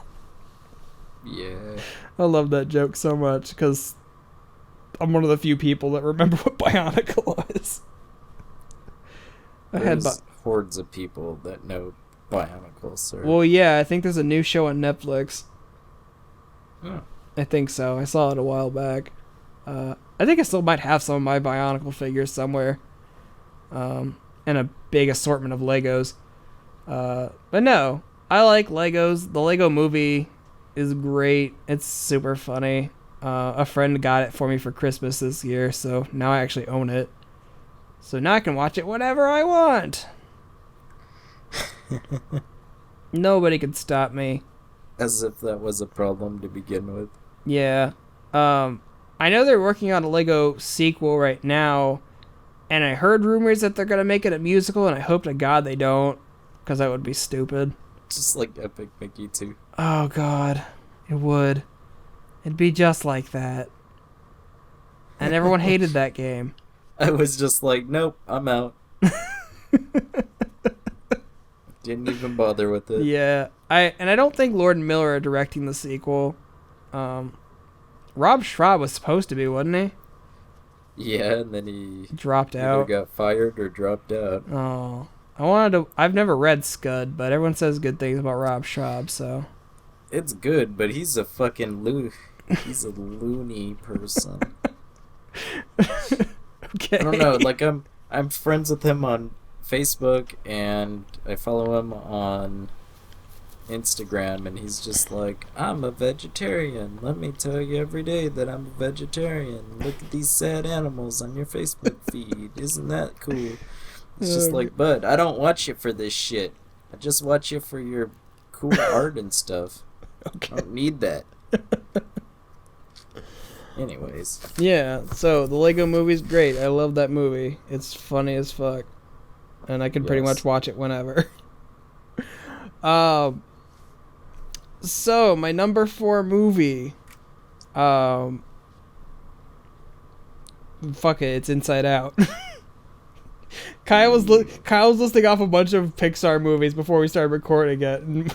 Yeah. I love that joke so much, because I'm one of the few people that remember what Bionicle is. There's hordes of people that know Bionicle, sir. Well, yeah, I think there's a new show on Netflix. Oh. I think so. I saw it a while back. I think I still might have some of my Bionicle figures somewhere. And a big assortment of Legos. But no, I like Legos. The Lego Movie is great. It's super funny. A friend got it for me for Christmas this year, so now I actually own it. So now I can watch it whenever I want. Nobody can stop me. As if that was a problem to begin with. Yeah. I know they're working on a Lego sequel right now, and I heard rumors that they're going to make it a musical, and I hope to God they don't, because that would be stupid. Just like Epic Mickey 2. Oh, God. It would. It'd be just like that. And everyone hated that game. I was just like, nope, I'm out. Didn't even bother with it. Yeah. I don't think Lord and Miller are directing the sequel. Rob Schrab was supposed to be, wasn't he? Yeah, and then he Dropped either out. got fired or dropped out. Oh. I've never read Scud, but everyone says good things about Rob Schrab, so. It's good, but he's a fucking he's a loony person. Okay. I don't know, like I'm friends with him on Facebook, and I follow him on Instagram, and he's just like, I'm a vegetarian. Let me tell you every day that I'm a vegetarian. Look at these sad animals on your Facebook feed. Isn't that cool? It's just like, bud, I don't watch you for this shit. I just watch you for your cool art and stuff. Okay. I don't need that. Anyways. Yeah, so the Lego Movie's great. I love that movie. It's funny as fuck. And I can pretty Yes. much watch it whenever. So, my number 4 movie Fuck it, it's Inside Out. Kyle was listing off a bunch of Pixar movies before we started recording it, and,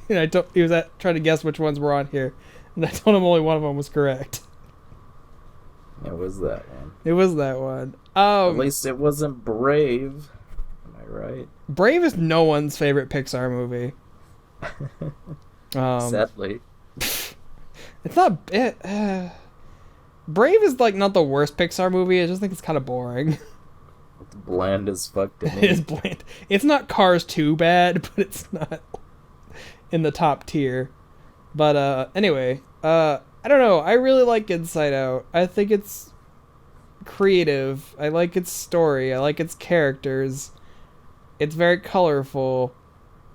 he was trying to guess which ones were on here, and I told him only one of them was correct. It was that one. It was that one. At least it wasn't Brave. Am I right? Brave is no one's favorite Pixar movie. Sadly. It's not. Brave is like not the worst Pixar movie. I just think it's kind of boring. It's bland as fuck to me. It is bland. It's not Cars 2 bad, but it's not in the top tier. But anyway, I don't know. I really like Inside Out. I think it's creative. I like its story. I like its characters. It's very colorful.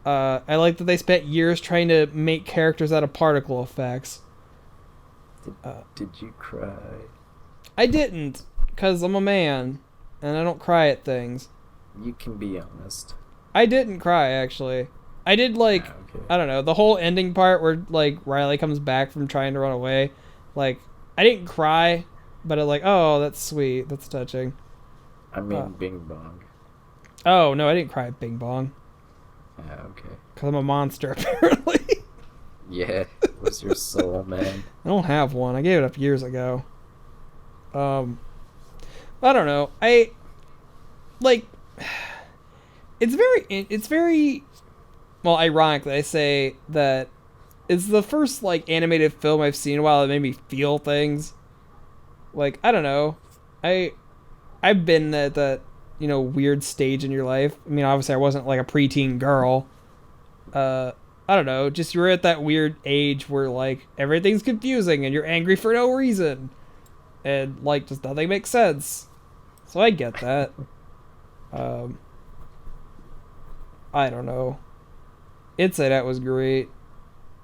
I like that they spent years trying to make characters out of particle effects. Did you cry? I didn't, because I'm a man, and I don't cry at things. You can be honest. I didn't cry, actually. I did, like, Okay. I don't know, the whole ending part where, like, Riley comes back from trying to run away. Like, I didn't cry, but I'm like, oh, that's sweet. That's touching. I mean, Bing Bong. Oh, no, I didn't cry at Bing Bong. Okay. Because I'm a monster, apparently. Yeah, it was your soul, man. I don't have one. I gave it up years ago. I don't know. It's very, well, ironically, I say that it's the first, like, animated film I've seen in a while that made me feel things. Like, I don't know. I've been at that, weird stage in your life. I mean, obviously I wasn't, like, a preteen girl. I don't know, just you're at that weird age where, like, everything's confusing and you're angry for no reason. And, like, just nothing makes sense. So I get that. I don't know. Inside Out was great.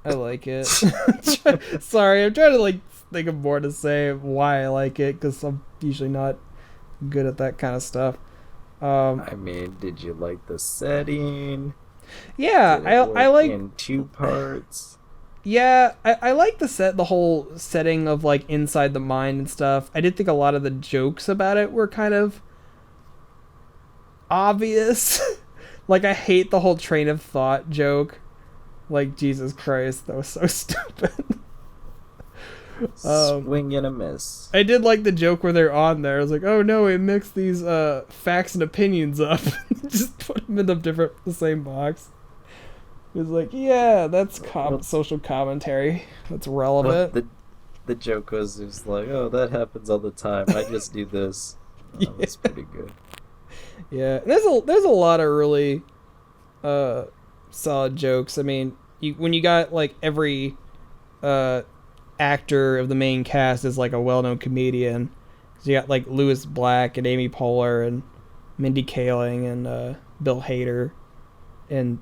I like it. Sorry, I'm trying to, like, think of more to say why I like it, because I'm usually not good at that kind of stuff. I mean, did you like the setting? Yeah, I like in two parts. Yeah, I like the whole setting of, like, inside the mind and stuff. I did think a lot of the jokes about it were kind of obvious. Like, I hate the whole train of thought joke. Like, Jesus Christ, that was so stupid. Swing and a miss. I did like the joke where they're on there. I was like, oh no, we mixed these facts and opinions up. Just put them in the same box. It was like, yeah, that's social commentary. That's relevant. The joke was just like, oh, that happens all the time. I just do this. Yeah. That was pretty good. Yeah, there's a lot of really solid jokes. I mean, when you got, like, every actor of the main cast is, like, a well-known comedian. So you got, like, Louis Black and Amy Poehler and Mindy Kaling and Bill Hader and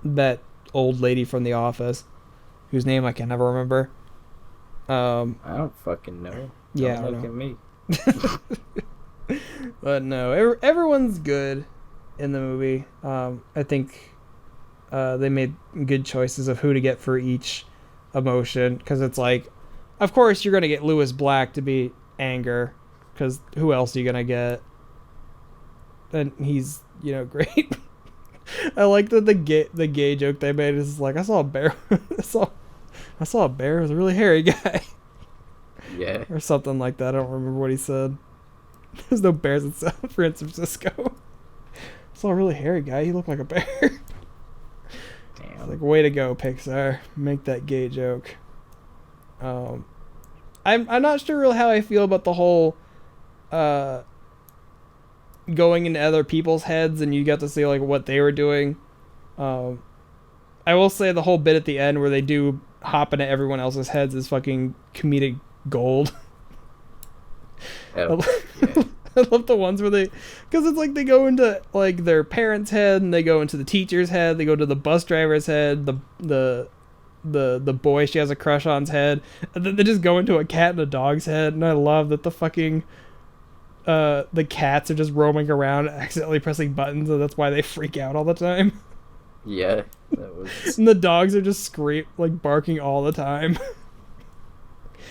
that old lady from The Office whose name I can never remember. I don't fucking know. Yeah, Don't I look know. at me. But no, everyone's good in the movie. I think they made good choices of who to get for each emotion, because it's like, of course you're gonna get Louis Black to be anger, because who else are you gonna get? And he's great. I like that the gay joke they made is like, I saw a bear. I saw a bear. It was a really hairy guy. Yeah. Or something like that. I don't remember what he said. There's no bears in San Francisco. I saw a really hairy guy. He looked like a bear. Damn. Like, way to go, Pixar. Make that gay joke. I'm not sure really how I feel about the whole going into other people's heads and you got to see, like, what they were doing. I will say the whole bit at the end where they do hop into everyone else's heads is fucking comedic gold. Oh, yeah. I love the ones where because it's like they go into, like, their parents' head and they go into the teacher's head, they go to the bus driver's head, the boy she has a crush on's head, and then they just go into a cat and a dog's head. And I love that the fucking the cats are just roaming around accidentally pressing buttons, and that's why they freak out all the time. Yeah, that was And the dogs are just barking all the time.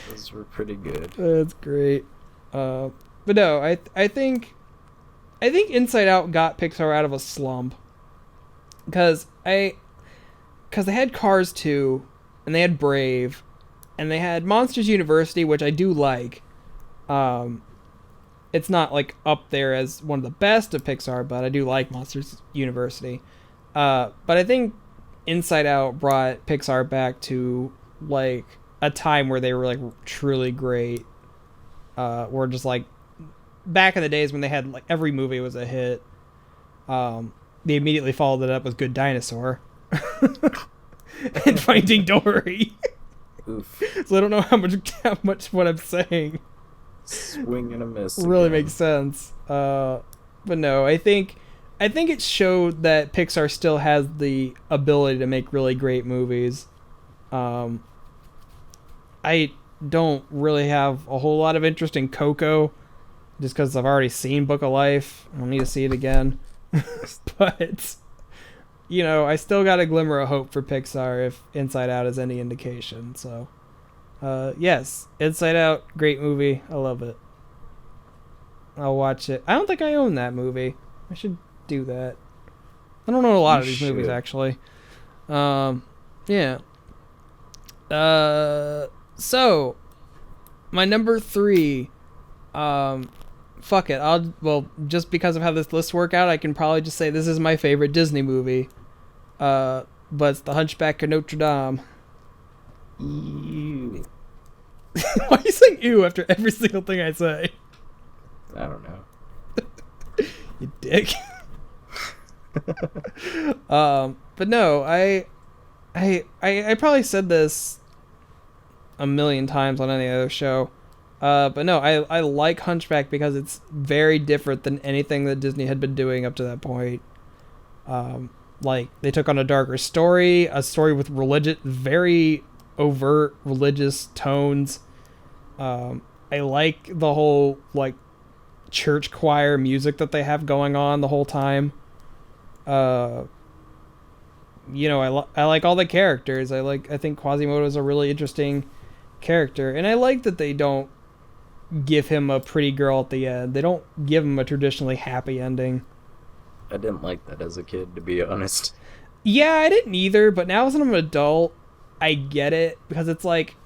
it was Those were pretty good. That's great. But no, I think Inside Out got Pixar out of a slump. Because they had Cars 2, and they had Brave, and they had Monsters University, which I do like. It's not like up there as one of the best of Pixar, but I do like Monsters University. But I think Inside Out brought Pixar back to like a time where they were like truly great. Or just like back in the days when they had like every movie was a hit. They immediately followed it up with Good Dinosaur and Finding Dory. Oof. So I don't know how much what I'm saying Swing and a miss. really again. makes sense. But no, I think it showed that Pixar still has the ability to make really great movies. I don't really have a whole lot of interest in Coco, just because I've already seen Book of Life. I don't need to see it again. But you know, I still got a glimmer of hope for Pixar if Inside Out is any indication. So, yes, Inside Out, great movie. I love it. I'll watch it. I don't think I own that movie. I should do that. I don't know a lot of these movies, actually. Yeah. So, my number 3, fuck it. Just because of how this list worked out, I can probably just say this is my favorite Disney movie. But it's The Hunchback of Notre Dame. Ew. Why are you saying ew after every single thing I say? I don't know. You dick. But no, I probably said this a million times on any other show. But no, I like Hunchback because it's very different than anything that Disney had been doing up to that point. Like, they took on a darker story, a story with very overt religious tones. I like the whole, like, church choir music that they have going on the whole time. You know, I like all the characters. I think Quasimodo is a really interesting character, and I like that they don't give him a pretty girl at the end. They don't give him a traditionally happy ending. I didn't like that as a kid, to be honest. Yeah, I didn't either, but now as I'm an adult, I get it, because it's like,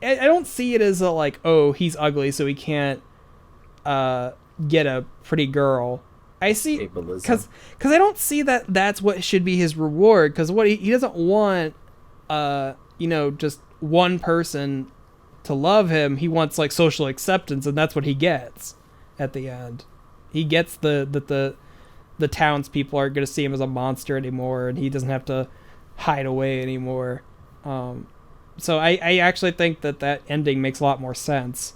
I don't see it as a, like, oh, he's ugly, so he can't get a pretty girl. I see, because I don't see that that's what should be his reward, because what he doesn't want, you know, just one person to love him. He wants, like, social acceptance, and that's what he gets at the end. He gets the townspeople aren't going to see him as a monster anymore, and he doesn't have to hide away anymore. So I actually think that ending makes a lot more sense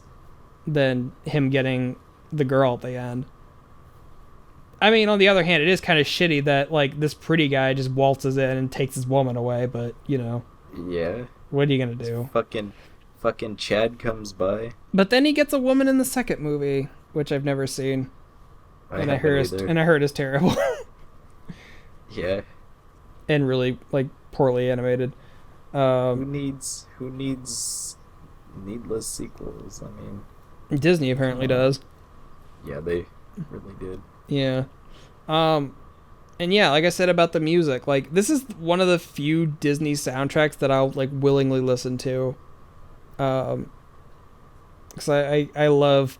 than him getting the girl at the end. I mean, on the other hand, it is kind of shitty that, like, this pretty guy just waltzes in and takes his woman away, but, you know. Yeah. What are you going to do? Fucking Chad comes by. But then he gets a woman in the second movie, which I've never seen. And I heard is terrible. Yeah. And really, like, poorly animated. Who needs needless sequels? I mean, Disney apparently does. Yeah, they really did. Yeah. And yeah, like I said about the music, like, this is one of the few Disney soundtracks that I'll, like, willingly listen to. Because I love,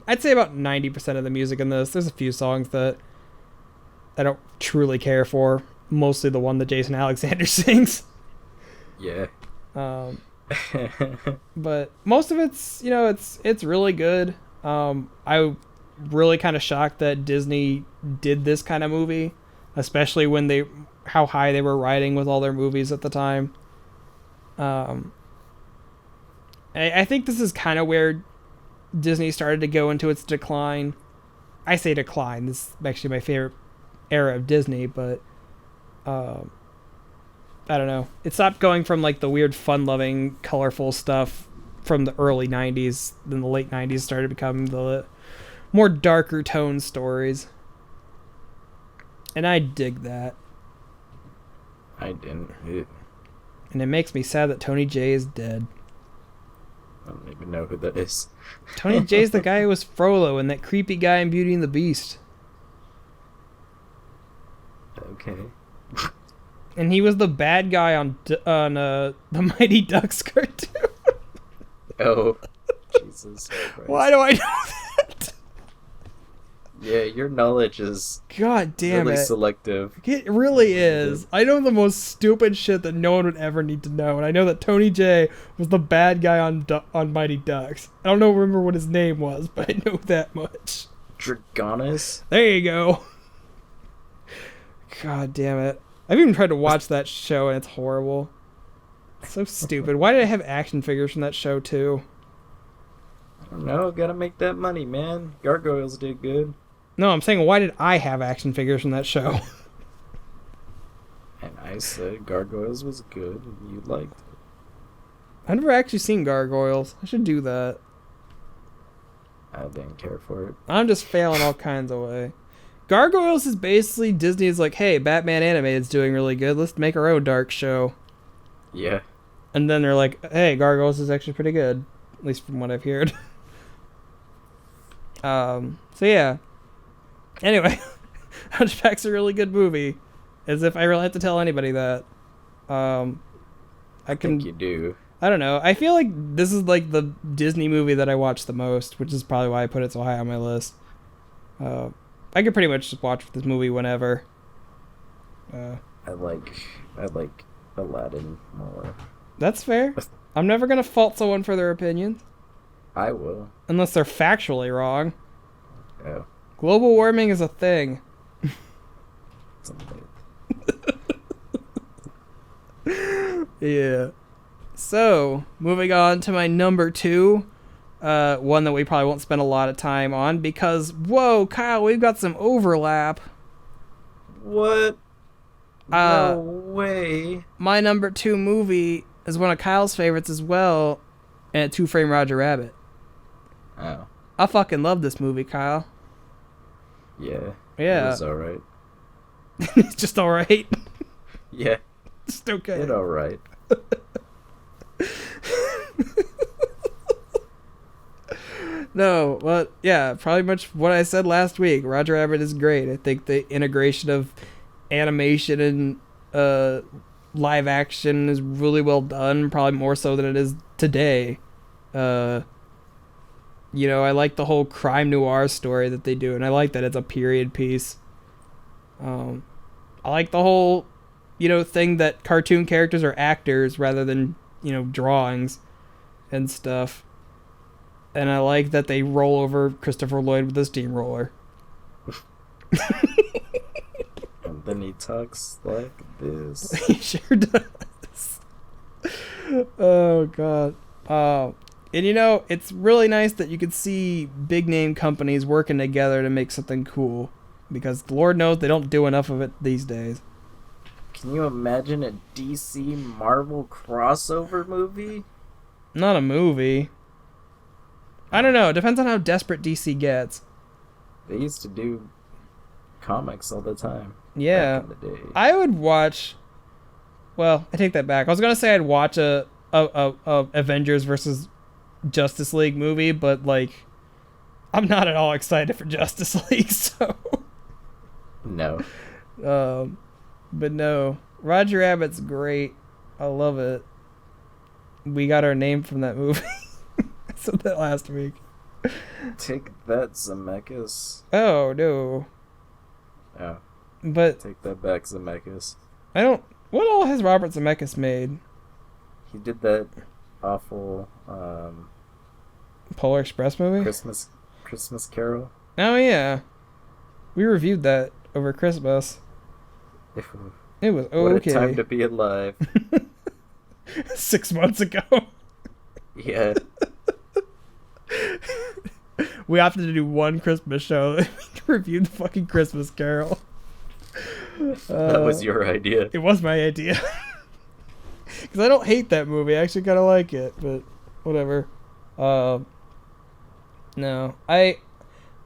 I'd say about 90% of the music in this. There's a few songs that I don't truly care for. Mostly the one that Jason Alexander sings. Yeah. But most of it's, you know, it's really good. I really kind of shocked that Disney did this kind of movie, especially when how high they were riding with all their movies at the time. I think this is kind of where Disney started to go into its decline. I say decline. This is actually my favorite era of Disney, but I don't know. It stopped going from, like, the weird, fun-loving, colorful stuff from the early 90s. Then the late 90s started becoming the more darker tone stories. And I dig that. I didn't. And it makes me sad that Tony Jay is dead. I don't even know who that is. Tony Jay's the guy who was Frollo and that creepy guy in Beauty and the Beast. Okay. And he was the bad guy on the Mighty Ducks cartoon. Oh, Jesus Christ. Why do I know that? Yeah, your knowledge is God damn really it. selective. It really is. I know the most stupid shit that no one would ever need to know, and I know that Tony Jay was the bad guy on Mighty Ducks. I don't remember what his name was, but I know that much. Dragonis? There you go. God damn it. I've even tried to watch that show, and it's horrible. It's so stupid. Why did I have action figures from that show, too? I don't know, gotta make that money, man. Gargoyles did good. No, I'm saying, why did I have action figures from that show? And I said Gargoyles was good, and you liked it. I've never actually seen Gargoyles. I should do that. I didn't care for it. I'm just failing all kinds of way. Gargoyles is basically Disney's like, hey, Batman Animated's doing really good. Let's make our own dark show. Yeah. And then they're like, hey, Gargoyles is actually pretty good. At least from what I've heard. So yeah. Anyway, Hunchback's a really good movie. As if I really have to tell anybody that. I think you do. I don't know. I feel like this is like the Disney movie that I watch the most, which is probably why I put it so high on my list. I could pretty much just watch this movie whenever. I like Aladdin more. That's fair. I'm never gonna fault someone for their opinions. I will. Unless they're factually wrong. Oh. Global warming is a thing. Something. Yeah. So, moving on to my number 2. One that we probably won't spend a lot of time on because, whoa, Kyle, we've got some overlap. What? No way. My number 2 movie is one of Kyle's favorites as well, and Two Frame Roger Rabbit. Oh. I fucking love this movie, Kyle. Yeah. Yeah. It was alright. It's just alright. Yeah. Just okay. It's alright. No, but yeah, probably much what I said last week. Roger Rabbit is great. I think the integration of animation and live action is really well done, probably more so than it is today. You know, I like the whole crime noir story that they do, and I like that it's a period piece. I like the whole, thing that cartoon characters are actors rather than, drawings and stuff. And I like that they roll over Christopher Lloyd with a steamroller. And then he talks like this. He sure does. Oh, God. And it's really nice that you can see big name companies working together to make something cool. Because Lord knows they don't do enough of it these days. Can you imagine a DC Marvel crossover movie? Not a movie. I don't know. It depends on how desperate DC gets. They used to do comics all the time. Yeah. Back in the day. I would watch... Well, I take that back. I was going to say I'd watch a Avengers versus Justice League movie, but, I'm not at all excited for Justice League, so... No. But no. Roger Rabbit's great. I love it. We got our name from that movie. I said that last week. Take that, Zemeckis. Oh, no. Oh, But take that back, Zemeckis. I don't... What all has Robert Zemeckis made? He did that awful Polar Express movie? Christmas Carol. Oh, yeah. We reviewed that over Christmas. It was okay. What a time to be alive. 6 months ago. Yeah. We opted to do one Christmas show. We reviewed the fucking Christmas Carol. That was your idea. It was my idea. Because I don't hate that movie. I actually kind of like it, but whatever. No. I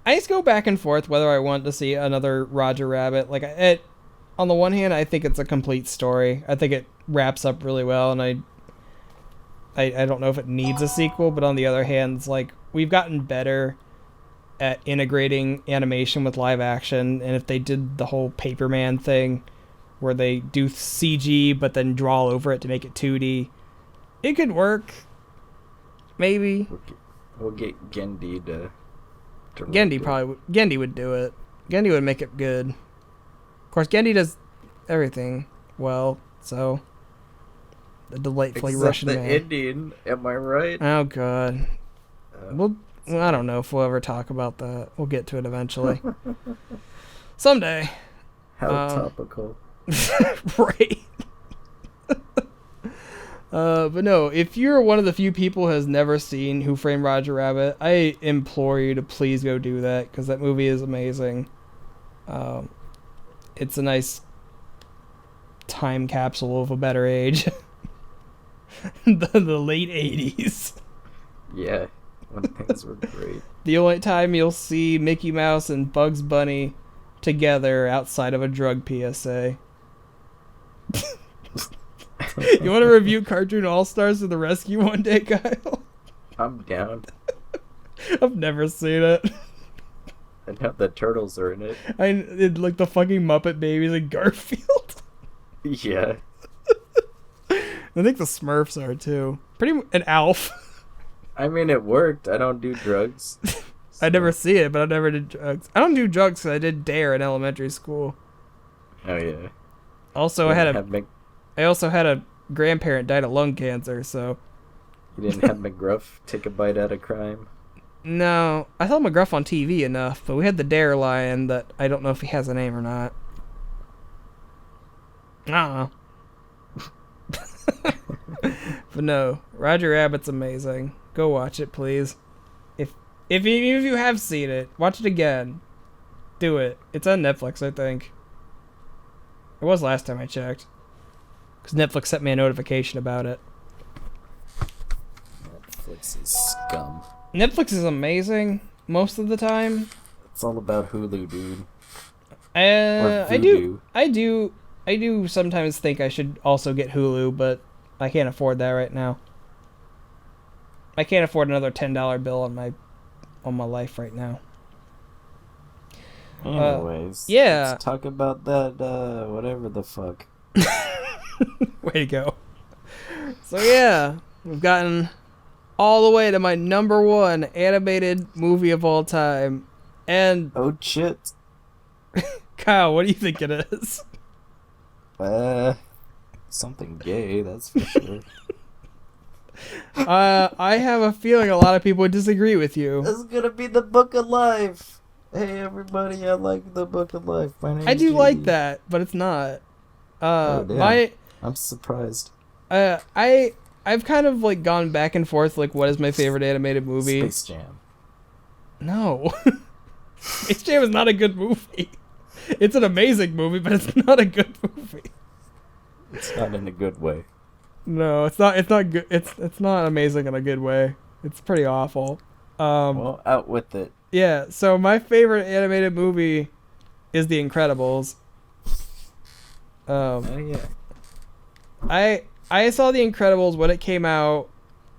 just go back and forth whether I want to see another Roger Rabbit. On the one hand, I think it's a complete story. I think it wraps up really well, and I don't know if it needs a sequel, but on the other hand, it's like we've gotten better at integrating animation with live action, and if they did the whole Paperman thing where they do CG but then draw over it to make it 2D, it could work. Maybe. We'll get Gendy to Gendy would do it. Gendy would make it good. Of course, Gendy does everything well, so the delightfully Except Russian the man. Indian, am I right? Oh god. Well, I don't know if we'll ever talk about that. We'll get to it eventually. Someday. How topical. Right. But no, if you're one of the few people who has never seen Who Framed Roger Rabbit, I implore you to please go do that, because that movie is amazing. It's a nice time capsule of a better age. the late 80s. Yeah, when things were great. The only time you'll see Mickey Mouse and Bugs Bunny together outside of a drug PSA. You want to review Cartoon All-Stars to the rescue one day, Kyle? I'm down. I've never seen it. And how the turtles are in it. Like the fucking Muppet Babies and Garfield. Yeah. I think the Smurfs are too. And Alf. I mean, it worked. I don't do drugs. I never see it, but I never did drugs. I don't do drugs because I did DARE in elementary school. Oh yeah. Also, I also had a grandparent died of lung cancer, so. You didn't have McGruff take a bite out of crime? No, I saw McGruff on TV enough, but we had the Dare Lion that I don't know if he has a name or not. I don't know. But no, Roger Rabbit's amazing. Go watch it, please. Even if you have seen it, watch it again. Do it. It's on Netflix, I think. It was last time I checked. Because Netflix sent me a notification about it. Netflix is scum. Netflix is amazing most of the time. It's all about Hulu, dude. I do sometimes think I should also get Hulu, but I can't afford that right now. I can't afford another $10 bill on my life right now. Anyways, yeah. Let's talk about that, whatever the fuck. Way to go. So yeah, we've gotten all the way to my number one animated movie of all time. And oh shit. Kyle, what do you think it is? Something gay, that's for sure. I have a feeling a lot of people would disagree with you. This is gonna be the Book of Life. Hey everybody, I like the Book of Life. My name's I do JD. like that, but it's not. Damn. I'm surprised. I've kind of like gone back and forth, like what is my favorite animated movie? Space Jam. No. Space Jam is not a good movie. It's an amazing movie, but it's not a good movie. It's not in a good way. No, it's not good. It's not amazing in a good way. It's pretty awful. Well, out with it. Yeah, so my favorite animated movie is The Incredibles. Oh yeah. I saw The Incredibles when it came out,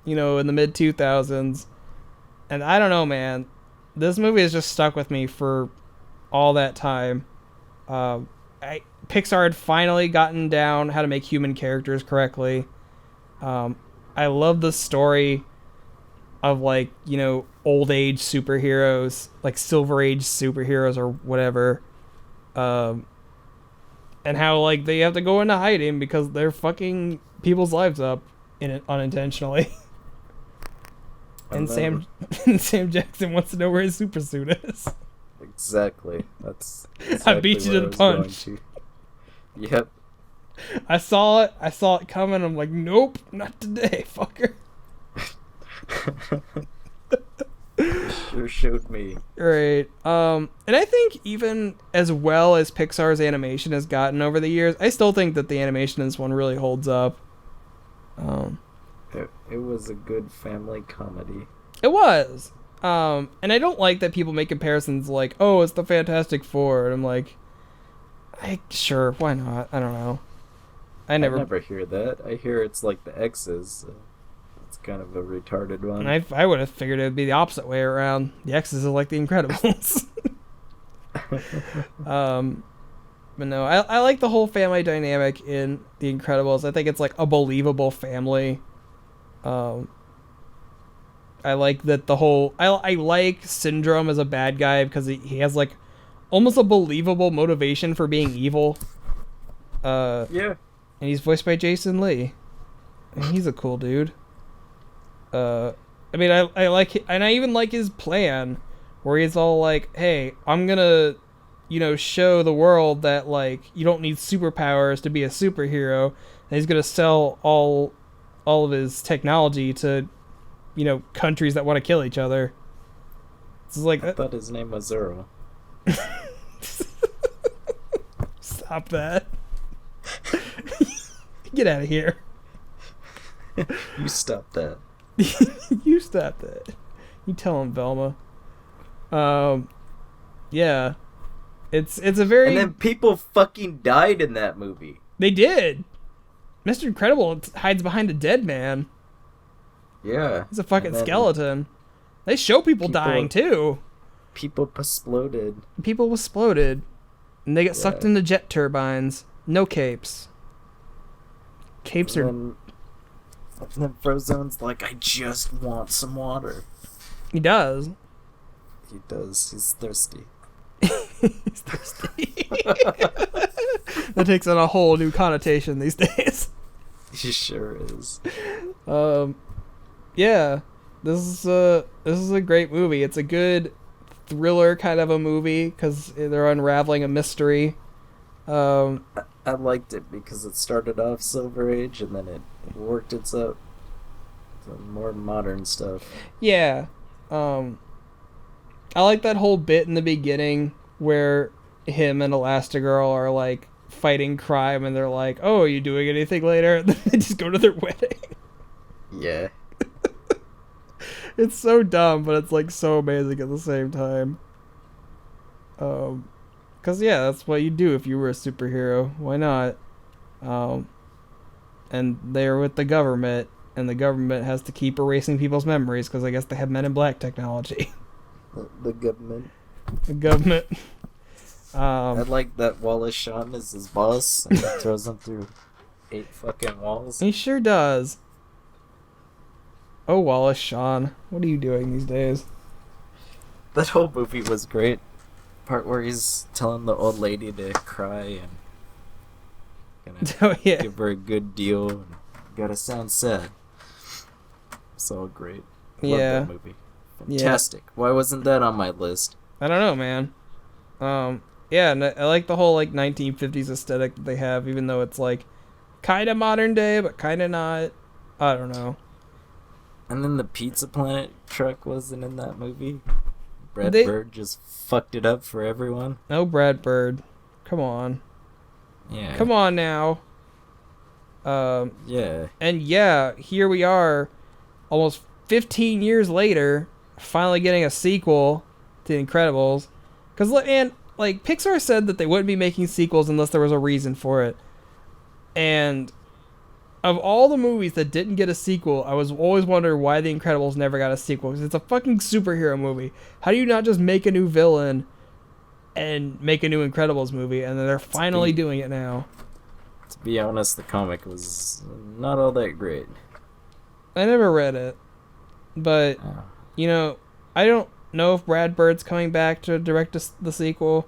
in the mid 2000s, and I don't know, man. This movie has just stuck with me for all that time. Pixar had finally gotten down how to make human characters correctly. I love the story of old age superheroes, like Silver Age superheroes or whatever. And how they have to go into hiding because they're fucking people's lives up in it unintentionally. And Sam Jackson wants to know where his super suit is. Exactly. That's I beat you to the punch. Yep. I saw it coming. I'm like, nope, not today, fucker. Sure showed me. Right. And I think even as well as Pixar's animation has gotten over the years, I still think that the animation in this one really holds up. It was a good family comedy. It was. And I don't like that people make comparisons like, oh, it's the Fantastic Four. And I'm like, sure, why not? I don't know. I never hear that. I hear it's like the X's. It's kind of a retarded one. And I would have figured it would be the opposite way around. The X's are like the Incredibles. But no, I like the whole family dynamic in The Incredibles. I think it's like a believable family. I like that the whole... I like Syndrome as a bad guy because he has like almost a believable motivation for being evil. Yeah. And he's voiced by Jason Lee. And he's a cool dude. I mean, I like... And I even like his plan where he's all like, hey, I'm gonna... show the world that, like, you don't need superpowers to be a superhero. And he's going to sell all of his technology to, countries that want to kill each other. It's like... I thought his name was Earl. Stop that. Get out of here. You stop that. You stop that. You tell him, Velma. Yeah. It's a very... And then people fucking died in that movie. They did. Mr. Incredible hides behind a dead man. Yeah. He's a fucking skeleton. They show people dying, too. People exploded. People exploded. And they get sucked into jet turbines. No capes. Capes are... And then Frozone's like, I just want some water. He does. He does. He's thirsty. He's thirsty. That takes on a whole new connotation these days. He sure is. Yeah, this is a great movie. It's a good thriller kind of a movie because they're unraveling a mystery. I liked it because it started off Silver Age and then it worked its up to more modern stuff. Yeah, I like that whole bit in the beginning where him and Elastigirl are like fighting crime and they're like, oh, are you doing anything later? And then they just go to their wedding. Yeah. It's so dumb, but it's like so amazing at the same time. Cause yeah, that's what you do if you were a superhero. Why not? And they're with the government, and the government has to keep erasing people's memories because I guess they have Men in Black technology. The government. The government. I like that Wallace Shawn is his boss and he throws him through 8 fucking walls. He sure does. Oh, Wallace Shawn, what are you doing these days? That whole movie was great. Part where he's telling the old lady to cry and Oh yeah. give her a good deal and gotta sound sad. It's all great. Love Yeah. that movie. Fantastic. Why wasn't that on my list? I don't know, man. Yeah, and I like the whole like 1950s aesthetic that they have, even though it's like kind of modern day, but kind of not. I don't know. And then the Pizza Planet truck wasn't in that movie. Brad They- Bird just fucked it up for everyone. No Brad Bird. Come on. Yeah. Come on now. Yeah. And yeah, here we are, almost 15 years later, finally getting a sequel to The Incredibles. And like Pixar said that they wouldn't be making sequels unless there was a reason for it. And of all the movies that didn't get a sequel, I was always wondering why The Incredibles never got a sequel. Because it's a fucking superhero movie. How do you not just make a new villain and make a new Incredibles movie? And then they're finally doing it now. To be honest, the comic was not all that great. I never read it. But, I don't know if Brad Bird's coming back to direct the sequel.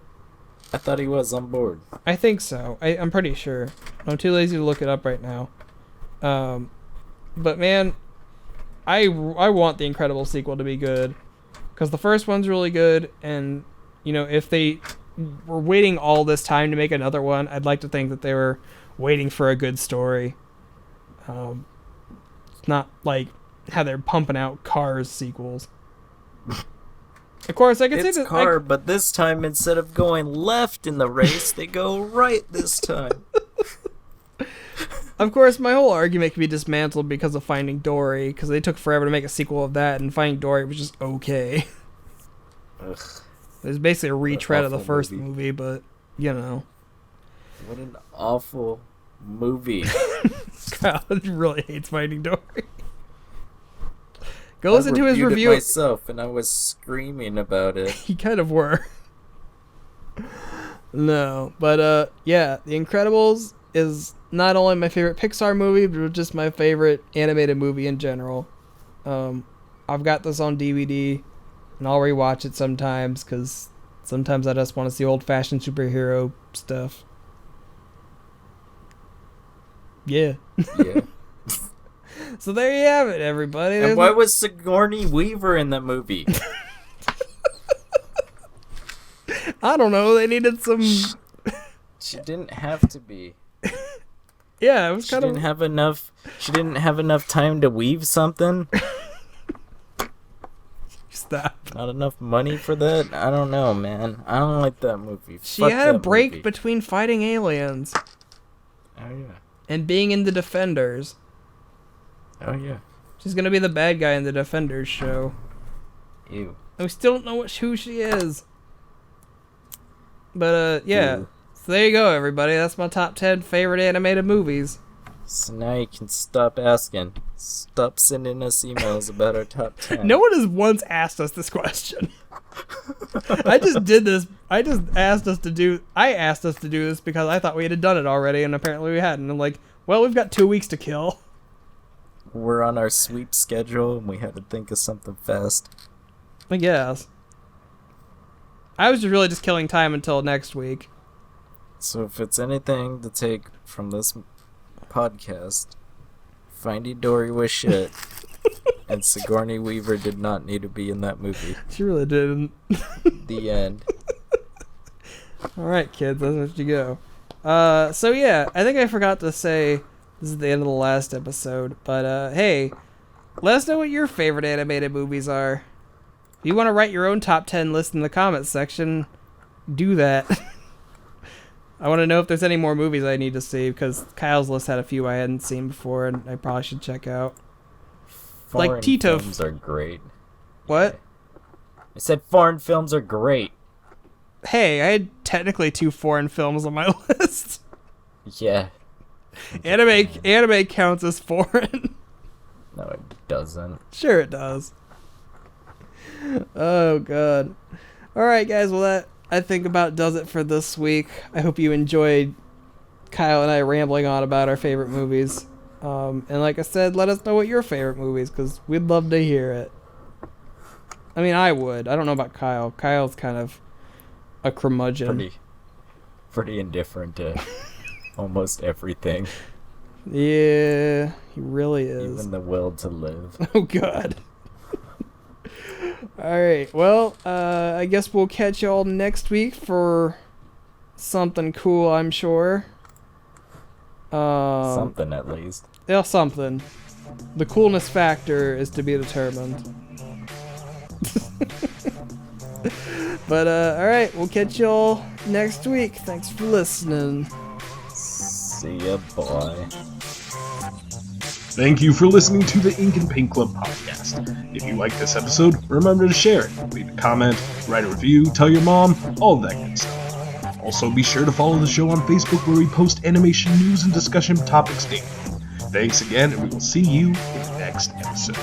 I thought he was on board. I think so. I'm pretty sure. I'm too lazy to look it up right now. But man, I want the Incredibles sequel to be good. Because the first one's really good, and, if they were waiting all this time to make another one, I'd like to think that they were waiting for a good story. It's not like how they're pumping out Cars sequels. Of course, I can say It's that. car, but this time instead of going left in the race, they go right this time. Of course, my whole argument can be dismantled because of Finding Dory, because they took forever to make a sequel of that, and Finding Dory was just okay. Ugh, It was basically a retread of the awful first movie. movie, but, what an awful movie. Kyle really hates Finding Dory. Go listen to his reviewed review. it myself, and I was screaming about it. You kind of were. No, but yeah, The Incredibles is not only my favorite Pixar movie, but just my favorite animated movie in general. I've got this on DVD, and I'll rewatch it sometimes, because sometimes I just want to see old-fashioned superhero stuff. Yeah. Yeah. So there you have it, everybody. And why was Sigourney Weaver in that movie? I don't know. They needed some... She didn't have to be. Yeah, it was She kind didn't of... have enough. She didn't have enough time to weave something. Stop. Not enough money for that. I don't know, man. I don't like that movie. She Fuck had a that break movie. between fighting aliens Oh yeah. and being in the Defenders. Oh yeah. She's gonna be the bad guy in the Defenders show. Ew. And we still don't know who she is. But, yeah. Ew. So there you go, everybody. That's my top 10 favorite animated movies. So now you can stop asking. Stop sending us emails about our top 10. No one has once asked us this question. I just did this. I asked us to do this because I thought we had done it already, and apparently we hadn't. I'm like, well, we've got 2 weeks to kill. We're on our sweep schedule, and we had to think of something fast. I guess. I was really just killing time until next week. So if it's anything to take from this podcast, Finding Dory was shit, and Sigourney Weaver did not need to be in that movie. She really didn't. The end. Alright, kids, let's let you go. So yeah, I think I forgot to say this is the end of the last episode, but hey, let us know what your favorite animated movies are. If you want to write your own top 10 list in the comments section, do that. I want to know if there's any more movies I need to see, because Kyle's list had a few I hadn't seen before, and I probably should check out. Like Foreign Tito. films are great. What? I said foreign films are great. Hey, I had technically 2 foreign films on my list. Yeah. Anime counts as foreign. No, it doesn't. Sure it does. Oh, God. Alright, guys, well, that, I think, about does it for this week. I hope you enjoyed Kyle and I rambling on about our favorite movies. And like I said, let us know what your favorite movies, because we'd love to hear it. I mean, I would. I don't know about Kyle. Kyle's kind of a curmudgeon. Pretty indifferent to almost everything. Yeah, he really is. Even the will to live. Oh, God. Alright, well, I guess we'll catch y'all next week for something cool, I'm sure. Something, at least. Yeah, something. The coolness factor is to be determined. But, alright, we'll catch y'all next week. Thanks for listening. See ya, boy. Thank you for listening to the Ink and Paint Club podcast. If you like this episode, remember to share it, leave a comment, write a review, tell your mom, all that good stuff. Also, be sure to follow the show on Facebook, where we post animation news and discussion topics daily. Thanks again, and we will see you in the next episode.